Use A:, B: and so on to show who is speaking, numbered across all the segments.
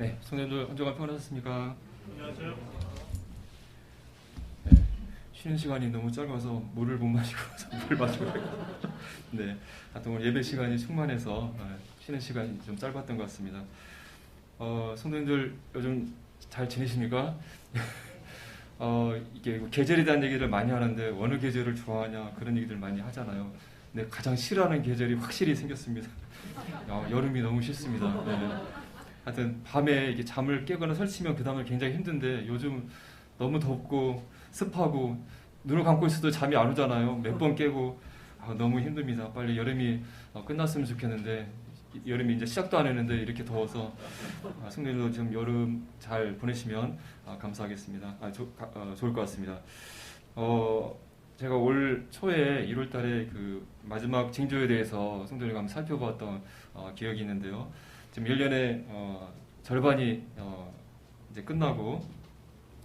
A: 네, 성도님들 한 주간 평안하셨습니까?
B: 안녕하세요.
A: 네, 쉬는 시간이 너무 짧아서 물을 못 마시고 물을 마시고 네, 하여튼 오늘 예배 시간이 충만해서 쉬는 시간이 좀 짧았던 것 같습니다. 성도님들 요즘 잘 지내십니까? 이게 계절에 대한 얘기를 많이 하는데 어느 계절을 좋아하냐 그런 얘기들 많이 하잖아요. 근데 가장 싫어하는 계절이 확실히 생겼습니다. 여름이 너무 싫습니다. 네. 하여튼 밤에 이게 잠을 깨거나 설치면 그 다음에 굉장히 힘든데 요즘 너무 덥고 습하고 눈을 감고 있어도 잠이 안 오잖아요. 몇 번 깨고 너무 힘듭니다. 빨리 여름이 끝났으면 좋겠는데 여름이 이제 시작도 안 했는데 이렇게 더워서 성도님도 좀 여름 잘 보내시면 감사하겠습니다. 좋을 것 같습니다. 제가 올 초에 1월 달에 그 마지막 징조에 대해서 성도님과 한번 살펴봤던 기억이 있는데요. 지금 1년의 절반이 이제 끝나고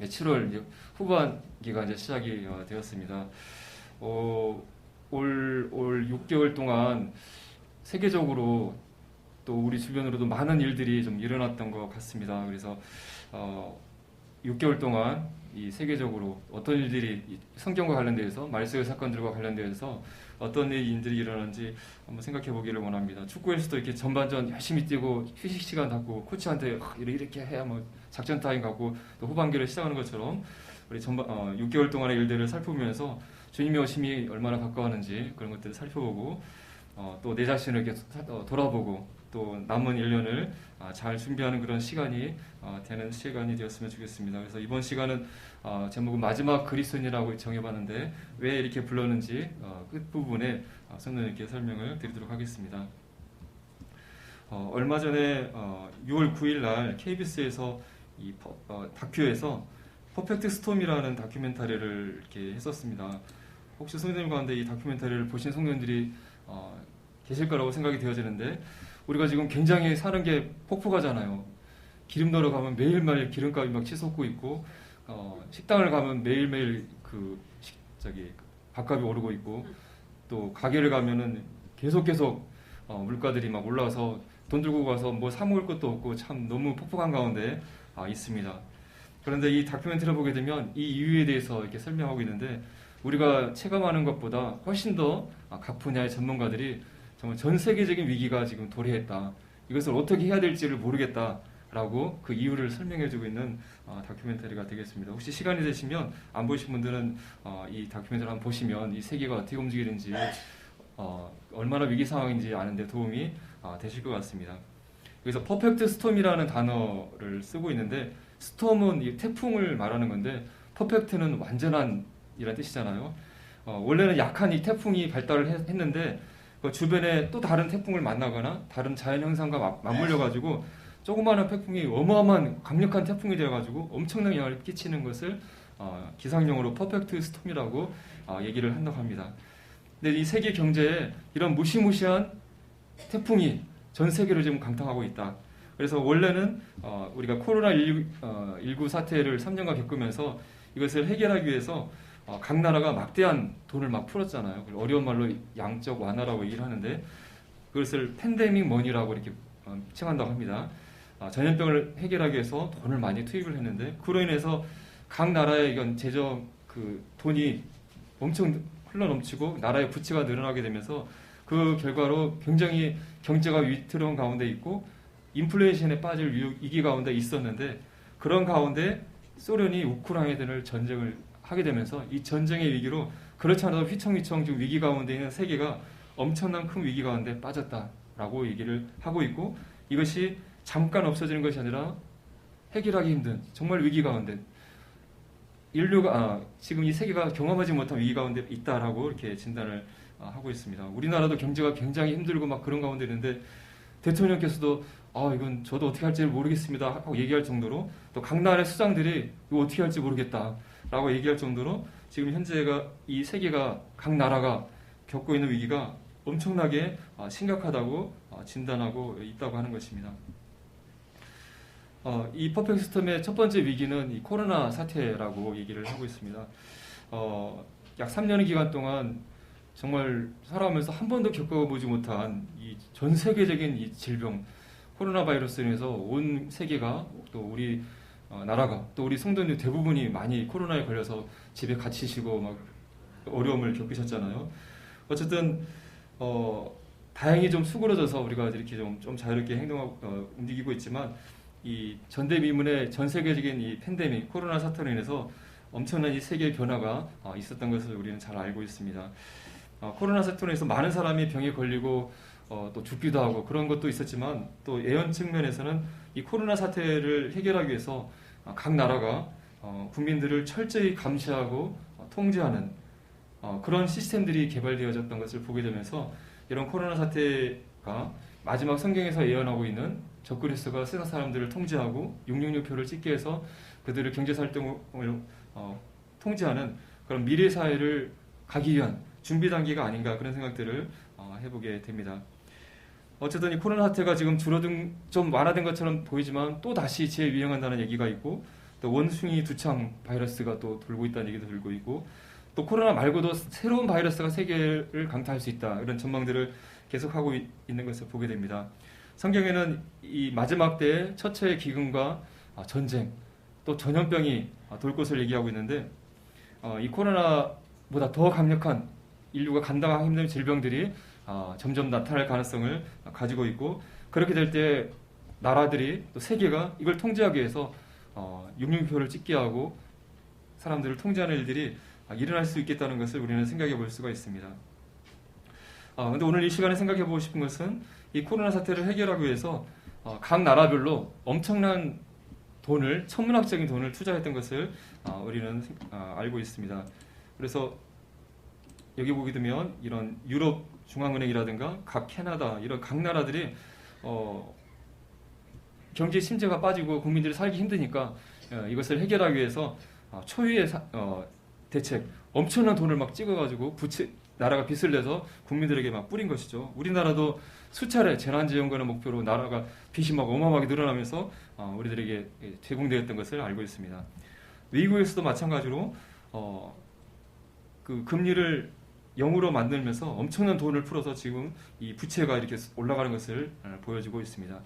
A: 7월 이제 후반기가 이제 시작이 되었습니다. 올 6개월 동안 세계적으로 또 우리 주변으로도 많은 일들이 좀 일어났던 것 같습니다. 그래서 6개월 동안 이 세계적으로 어떤 일들이 성경과 관련돼서 말씀의 사건들과 관련돼서 어떤 일들이 일어나는지 한번 생각해 보기를 원합니다. 축구에서도 이렇게 전반전 열심히 뛰고 휴식 시간 갖고 코치한테 이렇게 해야 뭐 작전 타임 갖고 또 후반기를 시작하는 것처럼 우리 6개월 동안의 일들을 살펴보면서 주님의 오심이 얼마나 가까웠는지 그런 것들을 살펴보고 또 내 자신을 이렇게 돌아보고 또 남은 1년을 잘 준비하는 그런 시간이 되는 시간이 되었으면 좋겠습니다. 그래서 이번 시간은 제목은 마지막 그리스도인이라고 정해봤는데 왜 이렇게 불렀는지 끝부분에 성도님께 설명을 드리도록 하겠습니다. 얼마 전에 6월 9일 날 KBS에서 이 다큐에서 퍼펙트 스톰이라는 다큐멘터리를 이렇게 했었습니다. 혹시 성도님 가운데 이 다큐멘터리를 보신 성도님들이 계실 거라고 생각이 되어지는데 우리가 지금 굉장히 사는 게 폭포가잖아요. 기름 넣으러 가면 매일매일 기름값이 막 치솟고 있고 식당을 가면 매일매일 밥값이 오르고 있고 또 가게를 가면은 계속 물가들이 막 올라서 돈 들고 가서 뭐 사 먹을 것도 없고 참 너무 폭포한 가운데 있습니다. 그런데 이 다큐멘터리를 보게 되면 이 이유에 대해서 이렇게 설명하고 있는데 우리가 체감하는 것보다 훨씬 더 각 분야의 전문가들이 정말 전 세계적인 위기가 지금 도래했다. 이것을 어떻게 해야 될지를 모르겠다라고 그 이유를 설명해주고 있는 다큐멘터리가 되겠습니다. 혹시 시간이 되시면 안 보신 분들은 이 다큐멘터리 한번 보시면 이 세계가 어떻게 움직이는지 얼마나 위기 상황인지 아는데 도움이 되실 것 같습니다. 그래서 퍼펙트 스톰이라는 단어를 쓰고 있는데 스톰은 이 태풍을 말하는 건데 퍼펙트는 완전한 이란 뜻이잖아요. 원래는 약한 이 태풍이 발달을 했는데 그 주변에 또 다른 태풍을 만나거나 다른 자연 현상과 맞물려가지고 조그마한 태풍이 어마어마한 강력한 태풍이 되어가지고 엄청난 영향을 끼치는 것을 기상용어로 퍼펙트 스톰이라고 얘기를 한다고 합니다. 근데 이 세계 경제에 이런 무시무시한 태풍이 전 세계를 지금 강타하고 있다. 그래서 원래는 우리가 코로나19 사태를 3년간 겪으면서 이것을 해결하기 위해서 각 나라가 막대한 돈을 막 풀었잖아요. 어려운 말로 양적 완화라고 얘기를 하는데 그것을 팬데믹 머니라고 이렇게 칭한다고 합니다. 전염병을 해결하기 위해서 돈을 많이 투입을 했는데 그로 인해서 각 나라의 이건 재정 돈이 엄청 흘러넘치고 나라의 부채가 늘어나게 되면서 그 결과로 굉장히 경제가 위태로운 가운데 있고 인플레이션에 빠질 위기 가운데 있었는데 그런 가운데 소련이 우크라이나를 전쟁을 하게 되면서 이 전쟁의 위기로 그렇지 않아도 휘청휘청 지금 위기 가운데 있는 세계가 엄청난 큰 위기 가운데 빠졌다라고 얘기를 하고 있고 이것이 잠깐 없어지는 것이 아니라 해결하기 힘든 정말 위기 가운데 인류가 지금 이 세계가 경험하지 못한 위기 가운데 있다라고 이렇게 진단을 하고 있습니다. 우리나라도 경제가 굉장히 힘들고 막 그런 가운데 있는데 대통령께서도 이건 저도 어떻게 할지 모르겠습니다 하고 얘기할 정도로 또 각 나라의 수장들이 이거 어떻게 할지 모르겠다 라고 얘기할 정도로 지금 현재가 이 세계가 각 나라가 겪고 있는 위기가 엄청나게 심각하다고 진단하고 있다고 하는 것입니다. 이 퍼펙트 스톰의 첫 번째 위기는 이 코로나 사태라고 얘기를 하고 있습니다. 약 3년의 기간 동안 정말 살아오면서 한 번도 겪어보지 못한 이 전 세계적인 이 질병 코로나 바이러스로 인해서 온 세계가 또 우리 나라가 또 우리 성도님 대부분이 많이 코로나에 걸려서 집에 갇히시고 막 어려움을 겪으셨잖아요. 어쨌든 다행히 좀 수그러져서 우리가 이렇게 좀 자유롭게 행동하고 움직이고 있지만 이 전대미문의 전 세계적인 이 팬데믹 코로나 사태로 인해서 엄청난 이 세계의 변화가 있었던 것을 우리는 잘 알고 있습니다. 코로나 사태로 인해서 많은 사람이 병에 걸리고 또 죽기도 하고 그런 것도 있었지만 또 예언 측면에서는 이 코로나 사태를 해결하기 위해서 각 나라가 국민들을 철저히 감시하고 통제하는 그런 시스템들이 개발되어졌던 것을 보게 되면서 이런 코로나 사태가 마지막 성경에서 예언하고 있는 적그리스도가 세상 사람들을 통제하고 666표를 찍게 해서 그들의 경제활동을 통제하는 그런 미래 사회를 가기 위한 준비 단계가 아닌가 그런 생각들을 해보게 됩니다. 어쨌든 이 코로나 사태가 지금 좀 완화된 것처럼 보이지만 또 다시 재유행한다는 얘기가 있고 또 원숭이 두창 바이러스가 또 돌고 있다는 얘기도 들고 있고 또 코로나 말고도 새로운 바이러스가 세계를 강타할 수 있다 이런 전망들을 계속하고 있는 것을 보게 됩니다. 성경에는 이 마지막 때의 처처의 기근과 전쟁 또 전염병이 돌 것을 얘기하고 있는데 이 코로나보다 더 강력한 인류가 감당하기 힘든 질병들이 점점 나타날 가능성을 가지고 있고 그렇게 될 때 나라들이 또 세계가 이걸 통제하기 위해서 666표를 찍게 하고 사람들을 통제하는 일들이 일어날 수 있겠다는 것을 우리는 생각해 볼 수가 있습니다. 근데 오늘 이 시간에 생각해 보고 싶은 것은 이 코로나 사태를 해결하기 위해서 각 나라별로 엄청난 돈을 천문학적인 돈을 투자했던 것을 우리는 알고 있습니다. 그래서 여기 보게 되면 이런 유럽 중앙은행이라든가 각 캐나다 이런 각 나라들이 경제 침체가 빠지고 국민들이 살기 힘드니까 이것을 해결하기 위해서 초유의 대책 엄청난 돈을 막 찍어가지고 나라가 빚을 내서 국민들에게 막 뿌린 것이죠. 우리나라도 수차례 재난지원금을 목표로 나라가 빚이 막 어마어마하게 늘어나면서 우리들에게 제공되었던 것을 알고 있습니다. 미국에서도 마찬가지로 그 금리를 0으로 만들면서 엄청난 돈을 풀어서 지금 이 부채가 이렇게 올라가는 것을 보여주고 있습니다.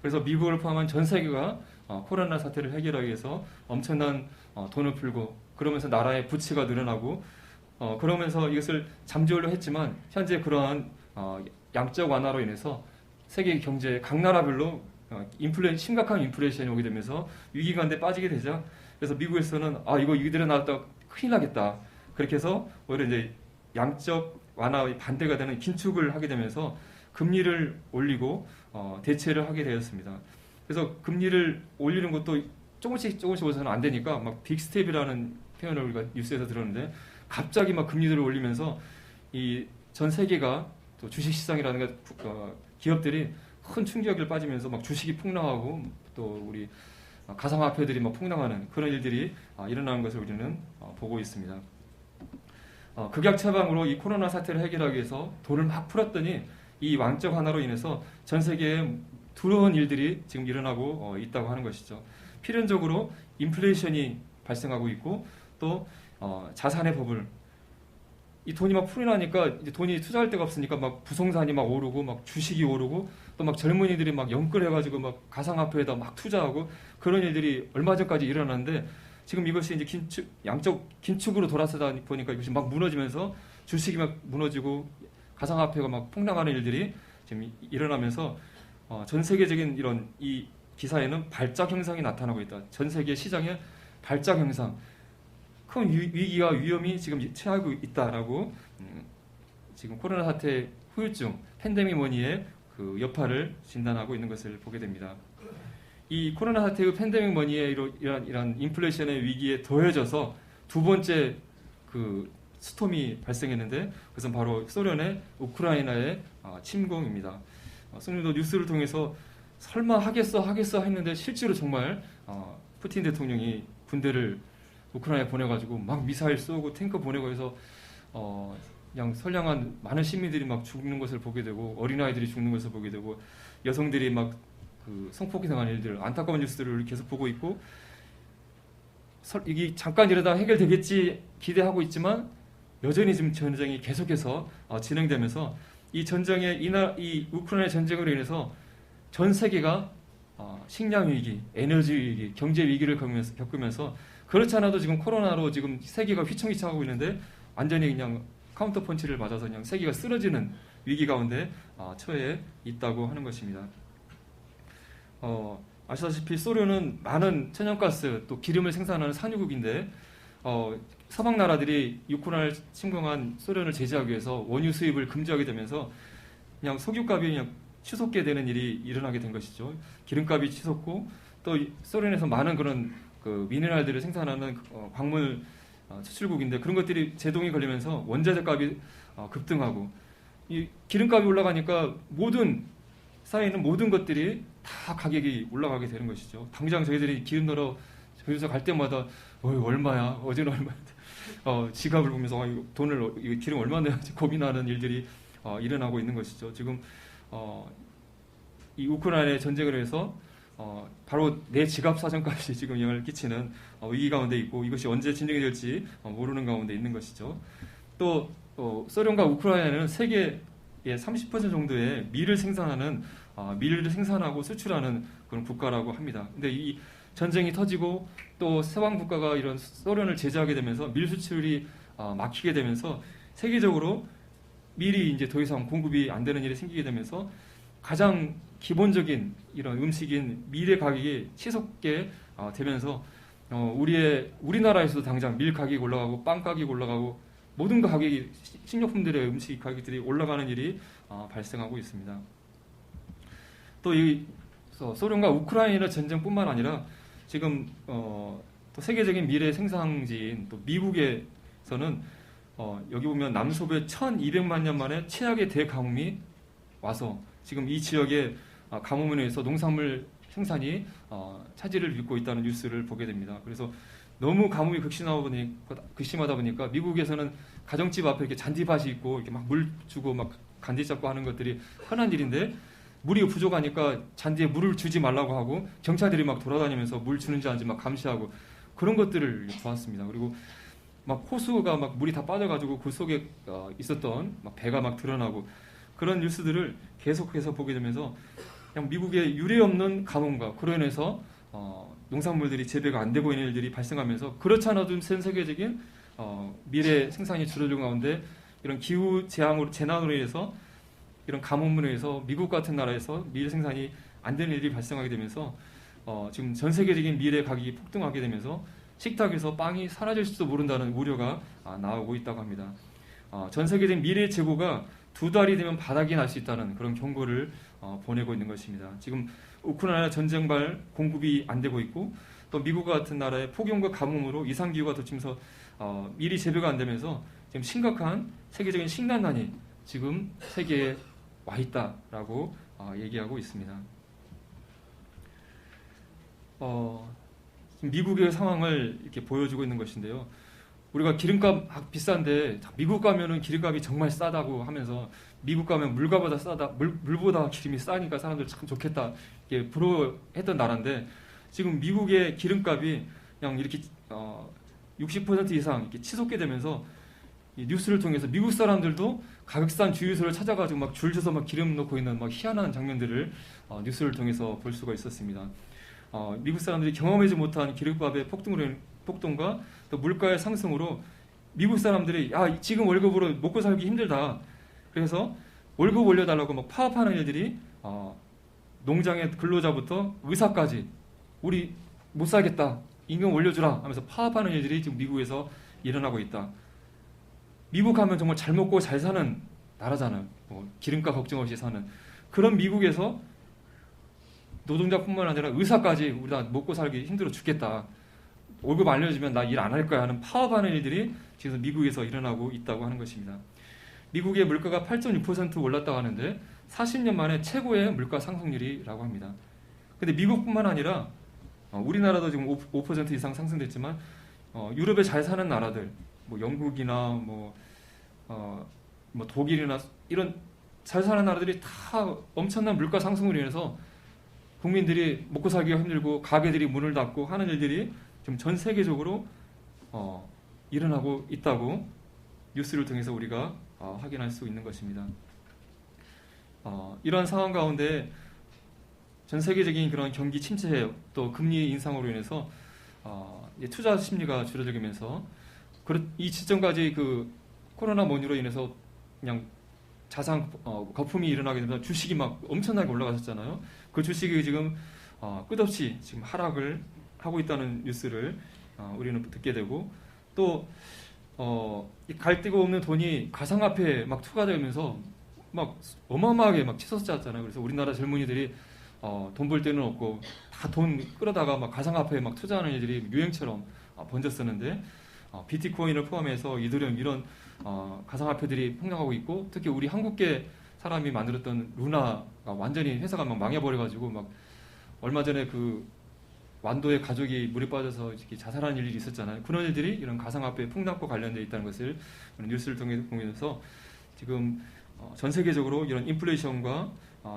A: 그래서 미국을 포함한 전 세계가 코로나 사태를 해결하기 위해서 엄청난 돈을 풀고 그러면서 나라의 부채가 늘어나고 그러면서 이것을 잠재우려 했지만 현재 그러한 양적 완화로 인해서 세계 경제 각 나라별로 심각한 인플레이션이 오게 되면서 위기 가운데 빠지게 되자 그래서 미국에서는 이거 이들에 나왔다 큰일 나겠다 그렇게 해서 오히려 이제 양적 완화의 반대가 되는 긴축을 하게 되면서 금리를 올리고 대체를 하게 되었습니다. 그래서 금리를 올리는 것도 조금씩 올려서는 안 되니까 막 빅스텝이라는 표현을 우리가 뉴스에서 들었는데 갑자기 막 금리를 올리면서 이 전 세계가 또 주식시장이라든가 기업들이 큰 충격을 빠지면서 막 주식이 폭락하고 또 우리 가상화폐들이 막 폭락하는 그런 일들이 일어나는 것을 우리는 보고 있습니다. 극약 처방으로 이 코로나 사태를 해결하기 위해서 돈을 막 풀었더니 이 왕적 하나로 인해서 전 세계에 두려운 일들이 지금 일어나고 있다고 하는 것이죠. 필연적으로 인플레이션이 발생하고 있고 또 자산의 버블 이 돈이 막 풀이 나니까 이제 돈이 투자할 데가 없으니까 막 부동산이 막 오르고 막 주식이 오르고 또 막 젊은이들이 막 연끌해가지고 막 가상화폐에다 막 투자하고 그런 일들이 얼마 전까지 일어났는데 지금 이것이 이제 양적 긴축으로 돌아서다 보니까 이것이 막 무너지면서 주식이 막 무너지고 가상화폐가 막 폭락하는 일들이 지금 일어나면서 전 세계적인 이런 이 기사에는 발작 현상이 나타나고 있다. 전 세계 시장에 발작 현상, 큰 위기와 위험이 지금 처하고 있다라고 지금 코로나 사태 후유증, 팬데믹 머니의 그 여파를 진단하고 있는 것을 보게 됩니다. 이 코로나 사태의 팬데믹 머니의 이런 인플레이션의 위기에 더해져서 두 번째 그 스톰이 발생했는데 그것은 바로 소련의 우크라이나의 침공입니다. 성님도 뉴스를 통해서 설마 하겠어 했는데 실제로 정말 푸틴 대통령이 군대를 우크라이나에 보내가지고 막 미사일 쏘고 탱크 보내고 해서 그냥 선량한 많은 시민들이 막 죽는 것을 보게 되고 어린아이들이 죽는 것을 보게 되고 여성들이 막 그 성폭행 당하는 일들 안타까운 뉴스들을 계속 보고 있고 이게 잠깐 이러다 해결되겠지 기대하고 있지만 여전히 지금 전쟁이 계속해서 진행되면서 이 전쟁의 이 우크라이나 전쟁으로 인해서 전 세계가 식량 위기, 에너지 위기, 경제 위기를 겪으면서 그렇지 않아도 지금 코로나로 지금 세계가 휘청휘청하고 있는데 완전히 그냥 카운터 펀치를 맞아서 그냥 세계가 쓰러지는 위기 가운데 처해 있다고 하는 것입니다. 아시다시피 소련은 많은 천연가스 또 기름을 생산하는 산유국인데 서방 나라들이 우크라이나를 침공한 소련을 제재하기 위해서 원유 수입을 금지하게 되면서 그냥 석유값이 그냥 치솟게 되는 일이 일어나게 된 것이죠. 기름값이 치솟고 또 소련에서 많은 그런 그 미네랄들을 생산하는 광물 수출국인데 그런 것들이 제동이 걸리면서 원자재 값이 급등하고 이 기름값이 올라가니까 모든 쌓이는 모든 것들이 다 가격이 올라가게 되는 것이죠. 당장 저희들이 기름 넣으러 저기서 갈 때마다 얼마야? 어제는 얼마야? 지갑을 보면서 돈을 기름 얼마 내야지 고민하는 일들이 일어나고 있는 것이죠. 지금 이 우크라이나의 전쟁을 해서 바로 내 지갑 사정까지 지금 영향을 끼치는 위기 가운데 있고 이것이 언제 진정이 될지 모르는 가운데 있는 것이죠. 또 소련과 우크라이나는 세계의 30% 정도의 밀을 생산하고 수출하는 그런 국가라고 합니다. 근데 이 전쟁이 터지고 또 서방 국가가 이런 소련을 제재하게 되면서 밀 수출이 막히게 되면서 세계적으로 밀이 이제 더 이상 공급이 안 되는 일이 생기게 되면서 가장 기본적인 이런 음식인 밀의 가격이 치솟게 되면서 우리나라에서도 당장 밀 가격이 올라가고 빵 가격이 올라가고 모든 가격이 식료품들의 음식 가격들이 올라가는 일이 발생하고 있습니다. 또 이 소련과 우크라이나 전쟁뿐만 아니라 지금 또 세계적인 밀의 생산지인 또 미국에서는 여기 보면 남소부에 1200만 년 만에 최악의 대가뭄이 와서 지금 이 지역의 가뭄으로 인해서 농산물 생산이 차질을 빚고 있다는 뉴스를 보게 됩니다. 그래서 너무 가뭄이 극심하다 보니까 미국에서는 가정집 앞에 이렇게 잔디밭이 있고 이렇게 막 물 주고 막 간디 잡고 하는 것들이 흔한 일인데 물이 부족하니까 잔디에 물을 주지 말라고 하고 경찰들이 막 돌아다니면서 물 주는지 아닌지 막 감시하고 그런 것들을 보았습니다. 그리고 막 호수가 막 물이 다 빠져가지고 그 속에 있었던 막 배가 막 드러나고 그런 뉴스들을 계속해서 보게 되면서 그냥 미국의 유례없는 가뭄과 그로 인해서 농산물들이 재배가 안 되고 있는 일들이 발생하면서 그렇지 않아도 전 세계적인 밀의 생산이 줄어든 가운데 이런 기후 재난으로 인해서 이런 가뭄으로 인해서 미국 같은 나라에서 밀 생산이 안 되는 일이 발생하게 되면서 지금 전 세계적인 밀의 가격이 폭등하게 되면서 식탁에서 빵이 사라질지도 모른다는 우려가 나오고 있다고 합니다. 전 세계적인 밀의 재고가 2달이 되면 바닥이 날 수 있다는 그런 경고를 보내고 있는 것입니다. 지금 우크라이나 전쟁발 공급이 안 되고 있고 또 미국 같은 나라의 폭염과 가뭄으로 이상기후가 덮치면서 밀이 재배가 안 되면서 지금 심각한 세계적인 식량난이 지금 세계에 와 있다라고 얘기하고 있습니다. 미국의 상황을 이렇게 보여주고 있는 것인데요. 우리가 기름값 비싼데 미국 가면은 기름값이 정말 싸다고 하면서 미국 가면 물가보다 싸다, 물보다 기름이 싸니까 사람들 참 좋겠다 이렇게 부러워했던 나라인데 지금 미국의 기름값이 그냥 이렇게 60% 이상 이렇게 치솟게 되면서 이 뉴스를 통해서 미국 사람들도 가격산 주유소를 찾아가지고 막 줄 서서 막 기름 넣고 있는 막 희한한 장면들을 뉴스를 통해서 볼 수가 있었습니다. 미국 사람들이 경험하지 못한 기름값의 폭등과 또 물가의 상승으로 미국 사람들이 지금 월급으로 먹고 살기 힘들다. 그래서 월급 올려달라고 막 파업하는 일들이 농장의 근로자부터 의사까지 우리 못 살겠다. 임금 올려주라 하면서 파업하는 일들이 지금 미국에서 일어나고 있다. 미국 하면 정말 잘 먹고 잘 사는 나라잖아요. 기름값 걱정 없이 사는 그런 미국에서 노동자뿐만 아니라 의사까지 우리 다 먹고 살기 힘들어 죽겠다. 월급 안 알려주면 나 일 안 할 거야 하는 파업하는 일들이 지금 미국에서 일어나고 있다고 하는 것입니다. 미국의 물가가 8.6% 올랐다고 하는데 40년 만에 최고의 물가 상승률이라고 합니다. 근데 미국뿐만 아니라 우리나라도 지금 5% 이상 상승됐지만 유럽에 잘 사는 나라들, 뭐 영국이나 뭐 독일이나 이런 잘 사는 나라들이 다 엄청난 물가 상승으로 인해서 국민들이 먹고 살기가 힘들고 가게들이 문을 닫고 하는 일들이 지금 전 세계적으로 일어나고 있다고 뉴스를 통해서 우리가 확인할 수 있는 것입니다. 이러한 상황 가운데 전 세계적인 그런 경기 침체 또 금리 인상으로 인해서 투자 심리가 줄어들면서 이 시점까지 그 코로나 원인으로 인해서 그냥 자산 거품이 일어나게 되면서 주식이 막 엄청나게 올라갔었잖아요. 그 주식이 지금 끝없이 지금 하락을 하고 있다는 뉴스를 우리는 듣게 되고 또 갈 데가 없는 돈이 가상화폐에 막 투과되면서 막 어마어마하게 막 치솟았잖아요. 그래서 우리나라 젊은이들이 돈 벌 데는 없고 다 돈 끌어다가 막 가상화폐에 막 투자하는 일들이 유행처럼 번졌었는데 비트코인을 포함해서 이더리움 이런 가상화폐들이 폭락하고 있고 특히 우리 한국계 사람이 만들었던 루나가 완전히 회사가 막 망해버려가지고 막 얼마 전에 그 완도의 가족이 물에 빠져서 이렇게 자살하는 일이 있었잖아요. 그런 일들이 이런 가상화폐 폭락과 관련되어 있다는 것을 뉴스를 통해 보면서 지금 전 세계적으로 이런 인플레이션과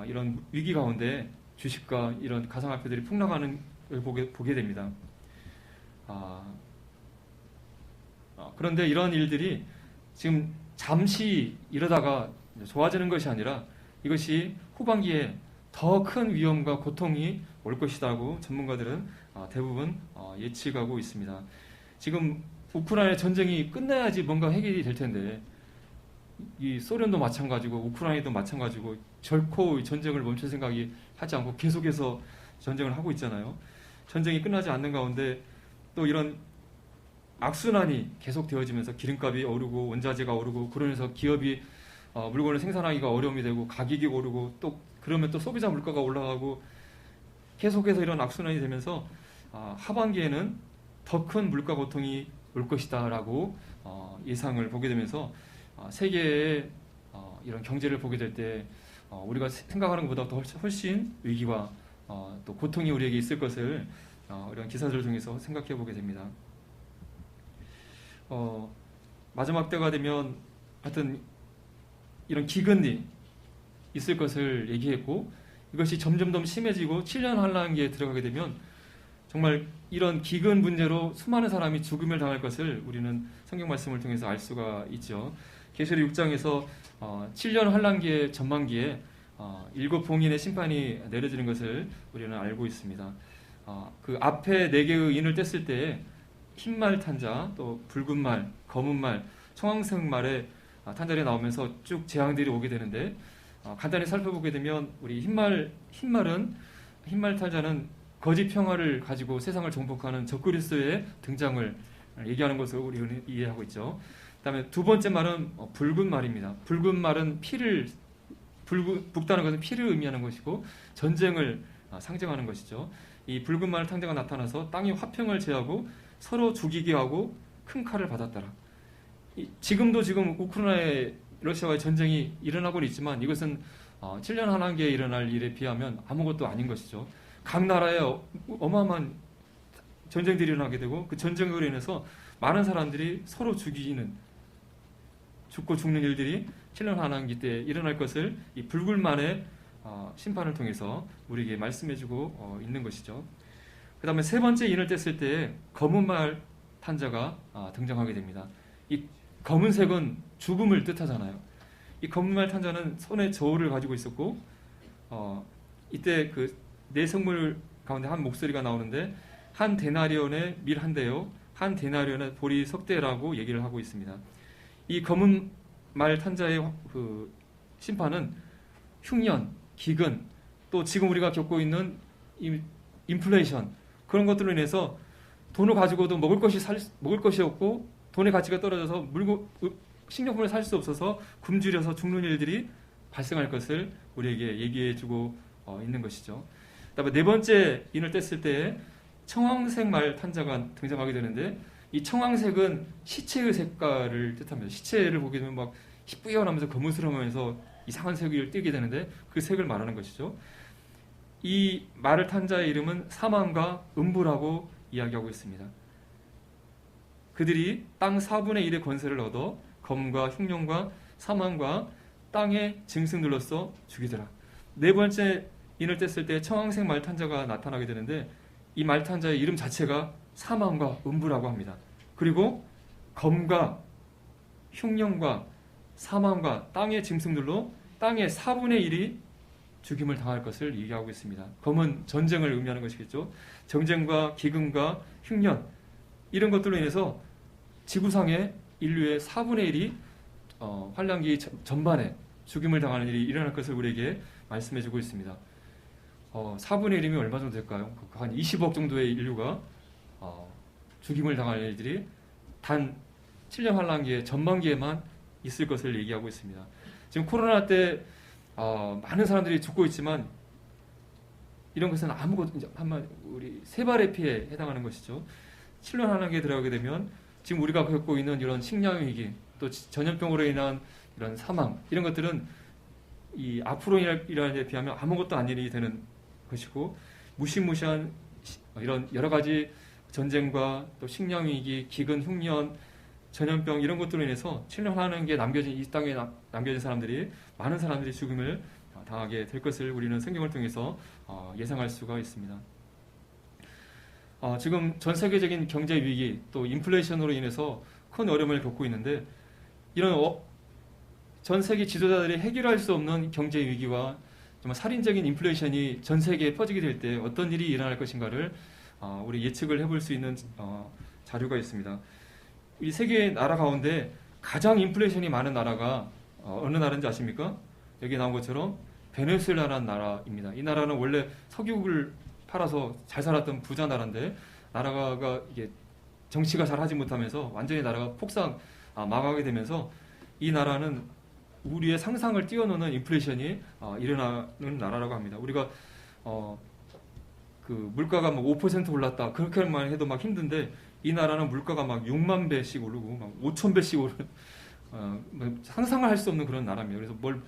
A: 이런 위기 가운데 주식과 이런 가상화폐들이 폭락하는 걸 보게 됩니다. 그런데 이런 일들이 지금 잠시 이러다가 좋아지는 것이 아니라 이것이 후반기에 더 큰 위험과 고통이 올 것이라고 전문가들은 대부분 예측하고 있습니다. 지금 우크라이나 전쟁이 끝나야지 뭔가 해결이 될 텐데 이 소련도 마찬가지고 우크라이나도 마찬가지고 결코 전쟁을 멈출 생각이 하지 않고 계속해서 전쟁을 하고 있잖아요. 전쟁이 끝나지 않는 가운데 또 이런 악순환이 계속 되어지면서 기름값이 오르고 원자재가 오르고 그러면서 기업이 물건을 생산하기가 어려움이 되고 가격이 오르고 또 그러면 또 소비자 물가가 올라가고 계속해서 이런 악순환이 되면서 하반기에는 더 큰 물가 고통이 올 것이다라고 예상을 보게 되면서 세계의 이런 경제를 보게 될 때 우리가 생각하는 것보다 더 훨씬 위기와 또 고통이 우리에게 있을 것을 이런 기사들을 통해서 생각해 보게 됩니다. 마지막 때가 되면 하여튼 이런 기근이 있을 것을 얘기했고 이것이 점점 더 심해지고 7년 한란기에 들어가게 되면 정말 이런 기근 문제로 수많은 사람이 죽음을 당할 것을 우리는 성경 말씀을 통해서 알 수가 있죠. 계시록 6장에서 7년 환란기의 전반기에 7봉인의 심판이 내려지는 것을 우리는 알고 있습니다. 그 앞에 4개의 인을 뗐을 때 흰말 탄자, 또 붉은 말, 검은 말, 청황색 말의 탄자들이 나오면서 쭉 재앙들이 오게 되는데 간단히 살펴보게 되면 우리 흰말 탄자는 거짓 평화를 가지고 세상을 정복하는 적그리스도의 등장을 얘기하는 것을 우리는 이해하고 있죠. 그다음에 두 번째 말은 붉은 말입니다. 붉은 말은 붉다는 것은 피를 의미하는 것이고 전쟁을 상징하는 것이죠. 이 붉은 말 탄자가 나타나서 땅이 화평을 제하고 서로 죽이게 하고 큰 칼을 받았더라. 지금 우크라이나의 러시아와의 전쟁이 일어나고 있지만 이것은 7년 한한기에 일어날 일에 비하면 아무것도 아닌 것이죠. 각 나라에 어마어마한 전쟁들이 일어나게 되고 그 전쟁으로 인해서 많은 사람들이 서로 죽고 죽는 일들이 7년 한한기 때 일어날 것을 이 붉은 말의 심판을 통해서 우리에게 말씀해주고 있는 것이죠. 그 다음에 세 번째 인을 뗐을 때 검은 말 탄자가 등장하게 됩니다. 이 검은색은 죽음을 뜻하잖아요. 이 검은 말 탄자는 손에 저울을 가지고 있었고 이때 그 내성물 가운데 한 목소리가 나오는데 한 데나리온의 밀 한 대요 한 데나리온의 보리 석 대라고 얘기를 하고 있습니다. 이 검은 말 탄자의 그 심판은 흉년, 기근, 또 지금 우리가 겪고 있는 인플레이션 그런 것들로 인해서 돈을 가지고도 먹을 것이 없고 돈의 가치가 떨어져서 식료품을 살 수 없어서 굶주려서 죽는 일들이 발생할 것을 우리에게 얘기해주고 있는 것이죠. 그다음에 네 번째 인을 뗐을 때 청황색 말 탄자가 등장하게 되는데 이 청황색은 시체의 색깔을 뜻합니다. 시체를 보게 되면 막 희뿌연하면서 거무스름하면서 이상한 색을 띠게 되는데 그 색을 말하는 것이죠. 이 말 탄자의 이름은 사망과 음부라고 이야기하고 있습니다. 그들이 땅 4분의 1의 권세를 얻어 검과 흉년과 사망과 땅의 짐승들로서 죽이더라. 네 번째 인을 뗐을 때 청황색 말탄자가 나타나게 되는데 이 말탄자의 이름 자체가 사망과 음부라고 합니다. 그리고 검과 흉년과 사망과 땅의 짐승들로 땅의 4분의 1이 죽임을 당할 것을 얘기하고 있습니다. 검은 전쟁을 의미하는 것이겠죠. 전쟁과 기근과 흉년 이런 것들로 인해서 지구상의 인류의 4분의 1이 환란기 전반에 죽임을 당하는 일이 일어날 것을 우리에게 말씀해주고 있습니다. 4분의 1이면 얼마 정도 될까요? 한 20억 정도의 인류가 죽임을 당할 일들이 단 7년 환란기의 전반기에만 있을 것을 얘기하고 있습니다. 지금 코로나 때 많은 사람들이 죽고 있지만 이런 것은 아무것도 우리 세 발의 피해에 해당하는 것이죠. 7년 환란기에 들어가게 되면 지금 우리가 겪고 있는 이런 식량 위기, 또 전염병으로 인한 이런 사망 이런 것들은 이 앞으로 일어날 때 비하면 아무것도 아닌 일이 되는 것이고 무시무시한 이런 여러 가지 전쟁과 또 식량 위기, 기근, 흉년, 전염병 이런 것들로 인해서 7년 환란기에 이 땅에 남겨진 사람들이 많은 사람들이 죽음을 당하게 될 것을 우리는 성경을 통해서 예상할 수가 있습니다. 지금 전 세계적인 경제 위기 또 인플레이션으로 인해서 큰 어려움을 겪고 있는데 이런 전 세계 지도자들이 해결할 수 없는 경제 위기와 정말 살인적인 인플레이션이 전 세계에 퍼지게 될 때 어떤 일이 일어날 것인가를 우리 예측을 해볼 수 있는 자료가 있습니다. 이 세계 나라 가운데 가장 인플레이션이 많은 나라가 어느 나라인지 아십니까? 여기 나온 것처럼 베네수엘라라는 나라입니다. 이 나라는 원래 석유를 팔아서 잘 살았던 부자 나라인데 나라가 이게 정치가 잘 하지 못하면서 완전히 나라가 망하게 되면서 이 나라는 우리의 상상을 뛰어넘는 인플레이션이 일어나는 나라라고 합니다. 우리가 그 물가가 막 5% 올랐다 그렇게만 해도 막 힘든데 이 나라는 물가가 막 6만 배씩 오르고 막 5천 배씩 오르는 상상을 할 수 없는 그런 나라입니다. 그래서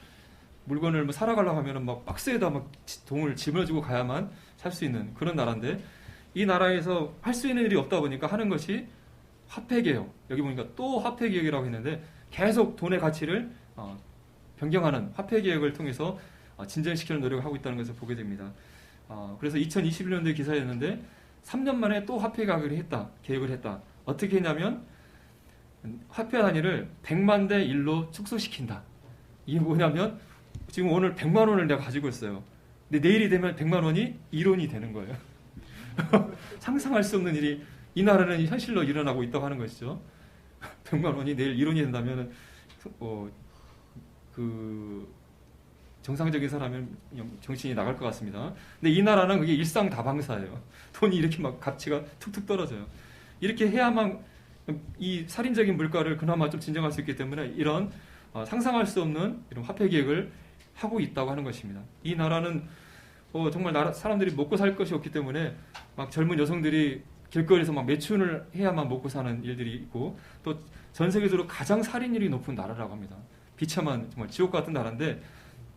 A: 물건을 사러 가려고 하면은 막 박스에다 막 돈을 집어주고 가야만 살 수 있는 그런 나라인데 이 나라에서 할 수 있는 일이 없다 보니까 하는 것이 화폐개혁. 여기 보니까 또 화폐개혁이라고 했는데 계속 돈의 가치를 변경하는 화폐개혁을 통해서 진전시키는 노력을 하고 있다는 것을 보게 됩니다. 그래서 2021년도에 기사였는데 3년 만에 또 화폐 계획을 했다. 어떻게 했냐면 화폐 단위를 100만 대 1로 축소시킨다. 이게 뭐냐면 지금 오늘 100만 원을 내가 가지고 있어요. 근데 내일이 되면 100만 원이 1원이 되는 거예요. 상상할 수 없는 일이 이 나라는 현실로 일어나고 있다고 하는 것이죠. 100만 원이 내일 1원이 된다면 정상적인 사람은 정신이 나갈 것 같습니다. 근데 이 나라는 그게 일상다방사예요. 돈이 이렇게 막 가치가 툭툭 떨어져요. 이렇게 해야만 이 살인적인 물가를 그나마 좀 진정할 수 있기 때문에 이런 상상할 수 없는 이런 화폐 계획을 하고 있다고 하는 것입니다. 이 나라는 정말 사람들이 먹고 살 것이 없기 때문에 막 젊은 여성들이 길거리에서 막 매춘을 해야만 먹고 사는 일들이 있고 또 전 세계적으로 가장 살인율이 높은 나라라고 합니다. 비참한 정말 지옥 같은 나라인데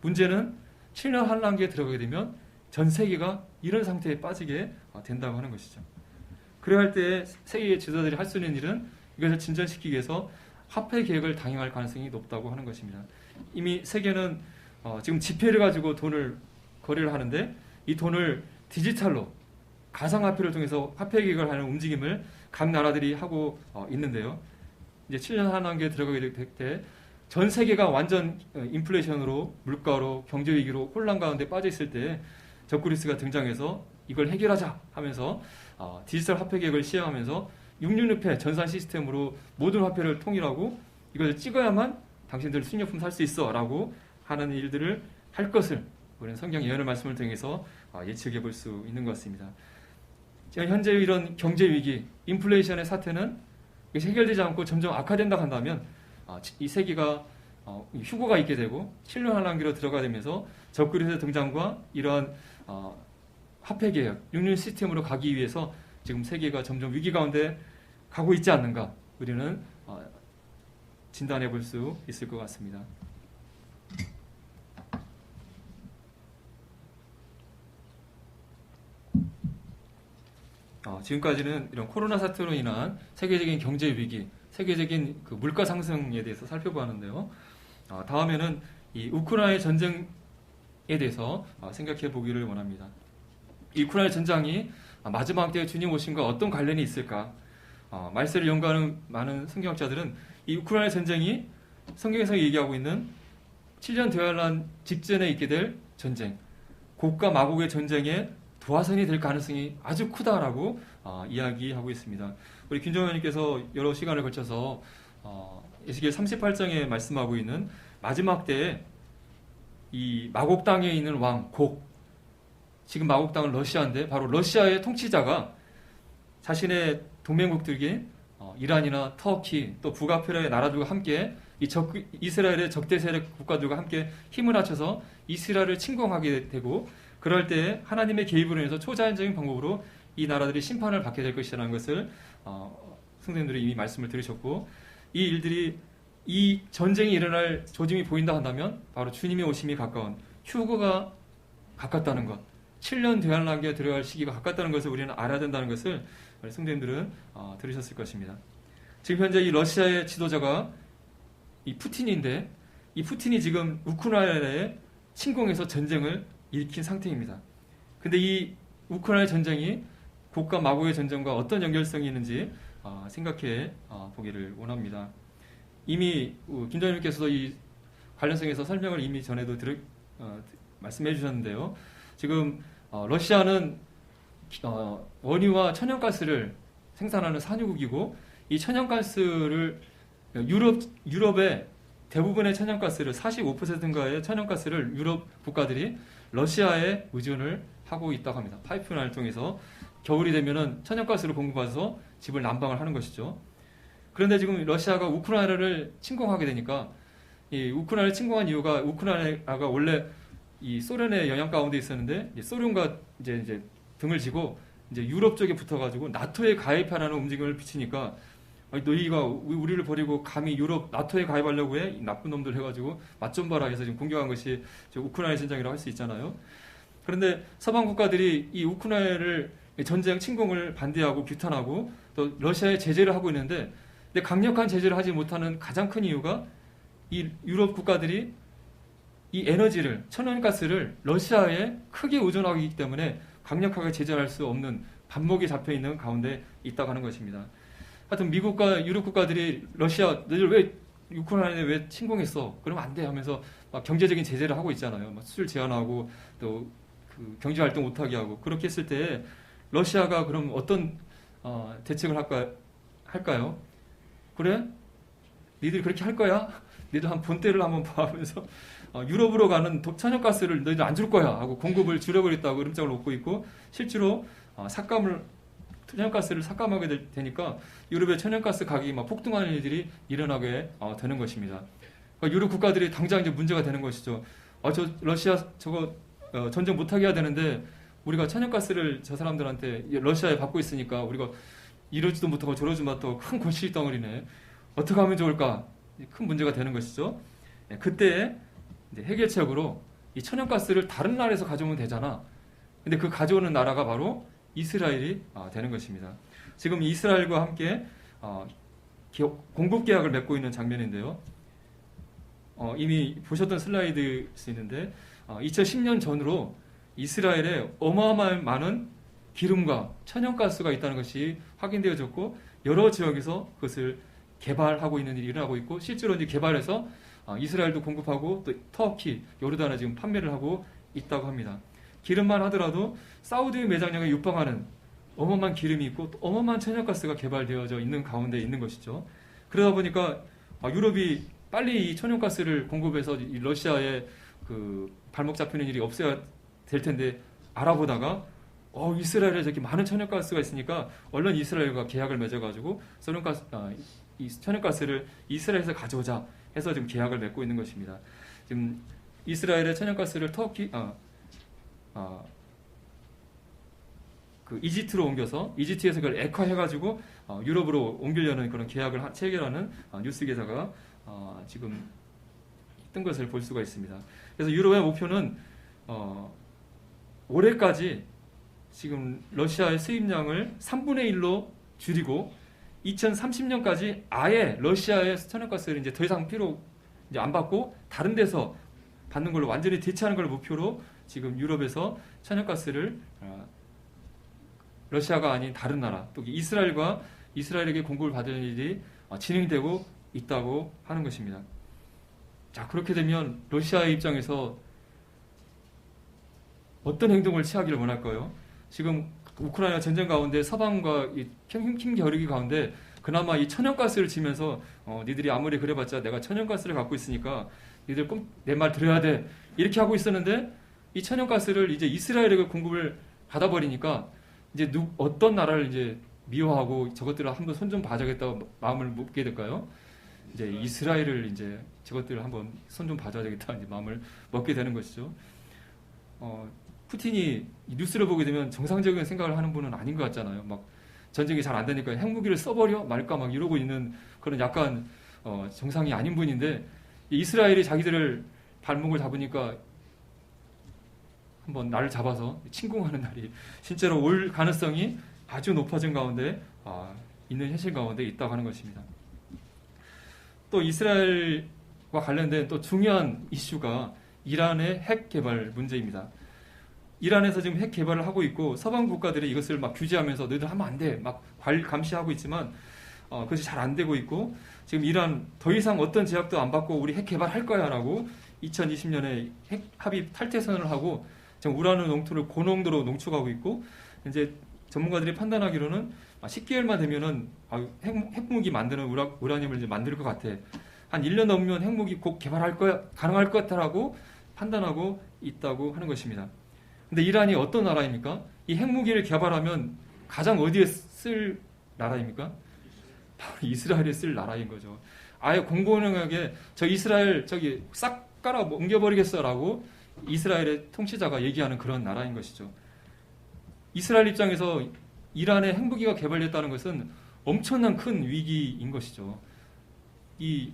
A: 문제는 7년 환란기에 들어가게 되면 전 세계가 이런 상태에 빠지게 된다고 하는 것이죠. 그래야 할 때 세계 지도자들이 할 수 있는 일은 이것을 진전시키기 위해서 화폐 계획을 당행할 가능성이 높다고 하는 것입니다. 이미 세계는 지금 지폐를 가지고 돈을 거래를 하는데 이 돈을 디지털로 가상화폐를 통해서 화폐 계획을 하는 움직임을 각 나라들이 하고 있는데요. 이제 7년 환란기에 들어가게 될 때 전 세계가 완전 인플레이션으로 물가로 경제 위기로 혼란 가운데 빠져 있을 때 적그리스가 등장해서 이걸 해결하자 하면서 디지털 화폐 계획을 시행하면서 666회 전산 시스템으로 모든 화폐를 통일하고 이걸 찍어야만 당신들 수익료품 살 수 있어 라고 하는 일들을 할 것을 우리는 성경 예언의 말씀을 통해서 예측해 볼 수 있는 것 같습니다. 현재 이런 경제 위기, 인플레이션의 사태는 해결되지 않고 점점 악화된다 한다면 이 세계가 휴거가 있게 되고 7년 환란기로 들어가게 되면서 적그리스의 등장과 이러한 화폐 개혁, 육륜 시스템으로 가기 위해서 지금 세계가 점점 위기 가운데 가고 있지 않는가 우리는 진단해 볼 수 있을 것 같습니다. 지금까지는 이런 코로나 사태로 인한 세계적인 경제 위기, 세계적인 그 물가 상승에 대해서 살펴보았는데요. 다음에는 이 우크라이나 전쟁에 대해서 생각해 보기를 원합니다. 이 우크라이나 전장이 마지막 때 주님 오심과 어떤 관련이 있을까? 말세를 연구하는 많은 성경학자들은 이 우크라이나 전쟁이 성경에서 얘기하고 있는 7년 대환란 직전에 있게 될 전쟁, 곡과 마곡의 전쟁에 도화선이 될 가능성이 아주 크다라고 이야기하고 있습니다. 우리 김정현님께서 여러 시간을 거쳐서 에스겔 38장에 말씀하고 있는 마지막 때에 이 마곡 땅에 있는 왕 곡, 지금 마곡 땅은 러시아인데 바로 러시아의 통치자가 자신의 동맹국들인 이란이나 터키 또 북아프리카의 나라들과 함께 이스라엘의 적대 세력 국가들과 함께 힘을 합쳐서 이스라엘을 침공하게 되고, 그럴 때 하나님의 개입으로 인해서 초자연적인 방법으로 이 나라들이 심판을 받게 될 것이라는 것을 성도님들이 이미 말씀을 들으셨고, 이 일들이, 이 전쟁이 일어날 조짐이 보인다 한다면 바로 주님의 오심이 가까운, 휴거가 가깝다는 것, 7년 대환란기에 들어갈 시기가 가깝다는 것을 우리는 알아야 된다는 것을 성도님들은 들으셨을 것입니다. 지금 현재 이 러시아의 지도자가 이 푸틴인데, 이 푸틴이 지금 우크라이나에 침공해서 전쟁을 일으킨 상태입니다. 근데 이 우크라이나 전쟁이 곡과 마곡의 전쟁과 어떤 연결성이 있는지 생각해 보기를 원합니다. 이미 김장님께서도 이 관련성에서 설명을 이미 전에도 말씀해 주셨는데요. 지금 러시아는 원유와 천연가스를 생산하는 산유국이고, 이 천연가스를 유럽의 대부분의 천연가스를 45%인가의 천연가스를 유럽 국가들이 러시아에 의존을 하고 있다고 합니다. 파이프라인을 통해서 겨울이 되면은 천연가스를 공급받아서 집을 난방을 하는 것이죠. 그런데 지금 러시아가 우크라이나를 침공하게 되니까, 이 우크라이나를 침공한 이유가, 우크라이나가 원래 이 소련의 영향 가운데 있었는데 소련과 이제 등을 지고 이제 유럽 쪽에 붙어가지고 나토에 가입하라는 움직임을 비치니까, 너희가 우리를 버리고 감히 유럽 나토에 가입하려고 해? 이 나쁜 놈들 해가지고 맛 좀 봐라 해서 지금 공격한 것이 우크라이나 전쟁이라고 할 수 있잖아요. 그런데 서방 국가들이 이 우크라이나를 전쟁 침공을 반대하고 규탄하고 또 러시아에 제재를 하고 있는데, 근데 강력한 제재를 하지 못하는 가장 큰 이유가 이 유럽 국가들이 이 에너지를, 천연가스를 러시아에 크게 의존하고 있기 때문에 강력하게 제재할 수 없는 반목이 잡혀 있는 가운데 있다고 하는 것입니다. 하여튼 미국과 유럽 국가들이 러시아, 너희들 왜 우크라이나에 왜 침공했어? 그러면 안 돼 하면서 막 경제적인 제재를 하고 있잖아요. 막 수출 제한하고 또 그 경제 활동 못하게 하고. 그렇게 했을 때 러시아가 그럼 어떤 대책을 할까요? 그래? 니들이 그렇게 할 거야? 니들 한 본때를 한번 봐 하면서 유럽으로 가는 천연가스를 너희들 안 줄 거야 하고 공급을 줄여버렸다고 음장을 놓고 있고, 실제로 천연가스를 삭감하게 되니까 유럽의 천연가스 가격이 막 폭등하는 일들이 일어나게 되는 것입니다. 그러니까 유럽 국가들이 당장 이제 문제가 되는 것이죠. 저 러시아 저거 전쟁 못하게 해야 되는데 우리가 천연가스를 저 사람들한테 러시아에 받고 있으니까 우리가 이러지도 못하고 저러지도 못하고 큰 골치 덩어리네. 어떻게 하면 좋을까? 큰 문제가 되는 것이죠. 그때 이제 해결책으로 이 천연가스를 다른 나라에서 가져오면 되잖아. 근데 그 가져오는 나라가 바로 이스라엘이 되는 것입니다. 지금 이스라엘과 함께 공급 계약을 맺고 있는 장면인데요. 이미 보셨던 슬라이드일 수 있는데 2010년 전으로 이스라엘에 어마어마한 많은 기름과 천연가스가 있다는 것이 확인되어졌고, 여러 지역에서 그것을 개발하고 있는 일이 일어나고 있고, 실제로 이제 개발해서 이스라엘도 공급하고 또 터키, 요르단에 지금 판매를 하고 있다고 합니다. 기름만 하더라도 사우디의 매장량에 육박하는 어마어마한 기름이 있고 또 어마어마한 천연가스가 개발되어져 있는 가운데 있는 것이죠. 그러다 보니까 유럽이 빨리 이 천연가스를 공급해서 이 러시아의 그 발목 잡히는 일이 없어야 될 텐데, 알아보다가 이스라엘에 저렇게 많은 천연가스가 있으니까 얼른 이스라엘과 계약을 맺어가지고 이 천연가스를 이스라엘에서 가져오자 해서 지금 계약을 맺고 있는 것입니다. 지금 이스라엘의 천연가스를 그 이집트로 옮겨서 이집트에서 그걸 액화해가지고 유럽으로 옮기려는 그런 계약을 체결하는 뉴스 기사가 지금 뜬 것을 볼 수가 있습니다. 그래서 유럽의 목표는 올해까지 지금 러시아의 수입량을 3분의 1로 줄이고 2030년까지 아예 러시아의 천연가스를 이제 더 이상 필요 이제 안 받고 다른 데서 받는 걸로 완전히 대체하는 걸 목표로 지금 유럽에서 천연가스를 러시아가 아닌 다른 나라, 또 이스라엘에게 공급을 받을 일이 진행되고 있다고 하는 것입니다. 자, 그렇게 되면 러시아의 입장에서 어떤 행동을 취하기를 원할까요? 지금 우크라이나 전쟁 가운데 서방과 힘 겨루기 가운데 그나마 이 천연가스를 지면서 니들이 아무리 그래봤자 내가 천연가스를 갖고 있으니까 니들 꼭 내 말 들어야 돼 이렇게 하고 있었는데 이 천연가스를 이제 이스라엘에게 공급을 받아버리니까 이제 어떤 나라를 이제 미워하고 저것들을 한번 손 좀 봐줘야겠다고 마음을 먹게 될까요? 이제 이스라엘을 이제 저것들을 한번 손 좀 봐줘야 되겠다 이제 마음을 먹게 되는 것이죠. 푸틴이 뉴스를 보게 되면 정상적인 생각을 하는 분은 아닌 것 같잖아요. 막 전쟁이 잘 안 되니까 핵무기를 써버려 말까 막 이러고 있는 그런 약간 정상이 아닌 분인데 이스라엘이 자기들을 발목을 잡으니까 한번 날을 잡아서 침공하는 날이 실제로 올 가능성이 아주 높아진 가운데 있는 현실 가운데 있다고 하는 것입니다. 또 이스라엘과 관련된 또 중요한 이슈가 이란의 핵 개발 문제입니다. 이란에서 지금 핵 개발을 하고 있고 서방 국가들이 이것을 막 규제하면서 너희들 하면 안 돼 막 감시하고 있지만 그것이 잘 안 되고 있고 지금 이란 더 이상 어떤 제약도 안 받고 우리 핵 개발할 거야라고 2020년에 핵 합의 탈퇴선을 하고 지금 우라늄 농토를 고농도로 농축하고 있고 이제 전문가들이 판단하기로는 10개월만 되면은 핵무기 만드는 우라늄을 이제 만들 것 같아. 한 1년 넘으면 핵무기 곧 개발할 거야 가능할 것 같다라고 판단하고 있다고 하는 것입니다. 근데 이란이 어떤 나라입니까? 이 핵무기를 개발하면 가장 어디에 쓸 나라입니까? 바로 이스라엘에 쓸 나라인 거죠. 아예 공공연하게 저 이스라엘 저기 싹 깔아 옮겨버리겠어라고 이스라엘의 통치자가 얘기하는 그런 나라인 것이죠. 이스라엘 입장에서 이란의 핵무기가 개발됐다는 것은 엄청난 큰 위기인 것이죠. 이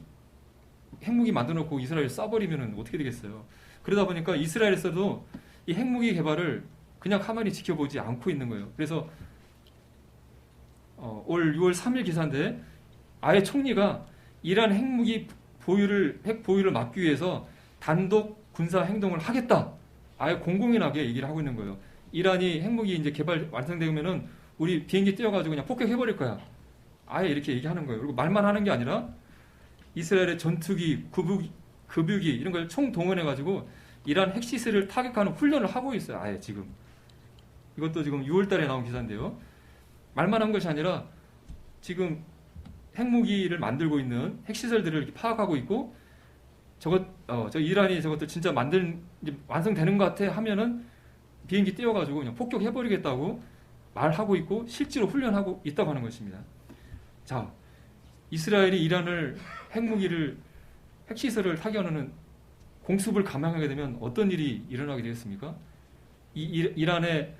A: 핵무기 만들어놓고 이스라엘 쏴버리면 어떻게 되겠어요? 그러다 보니까 이스라엘에서도 이 핵무기 개발을 그냥 가만히 지켜보지 않고 있는 거예요. 그래서 올 6월 3일 기사인데 아예 총리가 이란 핵 보유를 막기 위해서 단독 군사 행동을 하겠다. 아예 공공연하게 얘기를 하고 있는 거예요. 이란이 핵무기 이제 개발 완성되면은 우리 비행기 띄워가지고 그냥 폭격해버릴 거야. 아예 이렇게 얘기하는 거예요. 그리고 말만 하는 게 아니라 이스라엘의 전투기, 급유기 이런 걸 총동원해가지고 이란 핵시설을 타격하는 훈련을 하고 있어요. 아예 지금. 이것도 지금 6월 달에 나온 기사인데요. 말만 한 것이 아니라 지금 핵무기를 만들고 있는 핵시설들을 이렇게 파악하고 있고 저 이란이 저것들 진짜 완성되는 것 같아 하면은 비행기 띄워가지고 그냥 폭격해버리겠다고 말하고 있고 실제로 훈련하고 있다고 하는 것입니다. 자, 이스라엘이 이란을 핵시설을 타격하는 공습을 감행하게 되면 어떤 일이 일어나게 되겠습니까? 이란의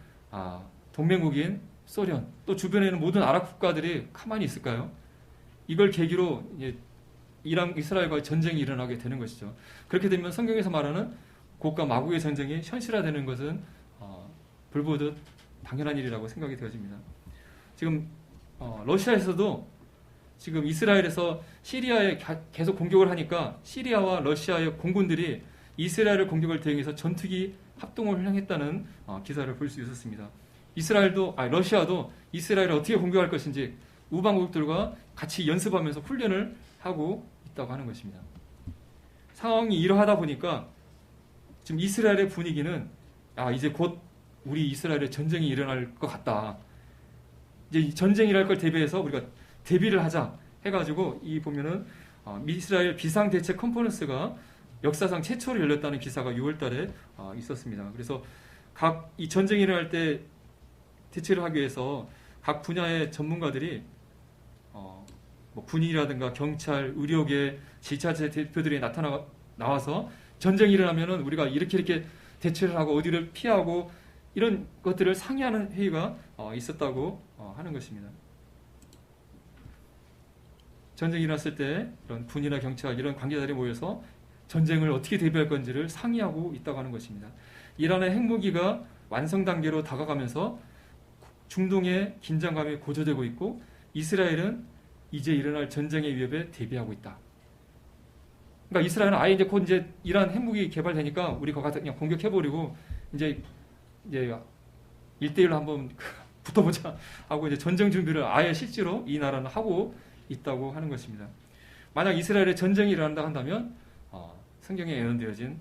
A: 동맹국인 소련 또 주변에 있는 모든 아랍 국가들이 가만히 있을까요? 이걸 계기로 이스라엘과의 전쟁이 일어나게 되는 것이죠. 그렇게 되면 성경에서 말하는 고과 마구의 전쟁이 현실화되는 것은 불보듯 당연한 일이라고 생각이 되어집니다. 지금 러시아에서도 지금 이스라엘에서 시리아에 계속 공격을 하니까 시리아와 러시아의 공군들이 이스라엘의 공격을 대응해서 전투기 합동을 훈련했다는 기사를 볼 수 있었습니다. 러시아도 이스라엘을 어떻게 공격할 것인지 우방국들과 같이 연습하면서 훈련을 하고 있다고 하는 것입니다. 상황이 이러하다 보니까 지금 이스라엘의 분위기는 이제 곧 우리 이스라엘에 전쟁이 일어날 것 같다. 이제 전쟁이 일어날 걸 대비해서 우리가 대비를 하자 해가지고 이 보면은 이스라엘 비상대책 컨퍼런스가 역사상 최초로 열렸다는 기사가 6월달에 있었습니다. 그래서 이 전쟁이 일어날 때 대처를 하기 위해서 각 분야의 전문가들이 군인이라든가 경찰, 의료계, 지자체 대표들이 나와서 전쟁이 일어나면은 우리가 이렇게 대처를 하고 어디를 피하고 이런 것들을 상의하는 회의가 있었다고 하는 것입니다. 전쟁이 일어났을 때 이런 군이나 경찰 이런 관계자들이 모여서 전쟁을 어떻게 대비할 건지를 상의하고 있다고 하는 것입니다. 이란의 핵무기가 완성 단계로 다가가면서 중동의 긴장감이 고조되고 있고 이스라엘은 이제 일어날 전쟁의 위협에 대비하고 있다. 그러니까 이스라엘은 아예 이제 곧 이제 이란 핵무기 개발되니까 우리 거기 가서 그냥 공격해버리고 이제 1대1로 한번 붙어보자 하고 이제 전쟁 준비를 아예 실제로 이 나라는 하고 있다고 하는 것입니다. 만약 이스라엘에 전쟁이 일어난다 한다면 성경에 예언되어진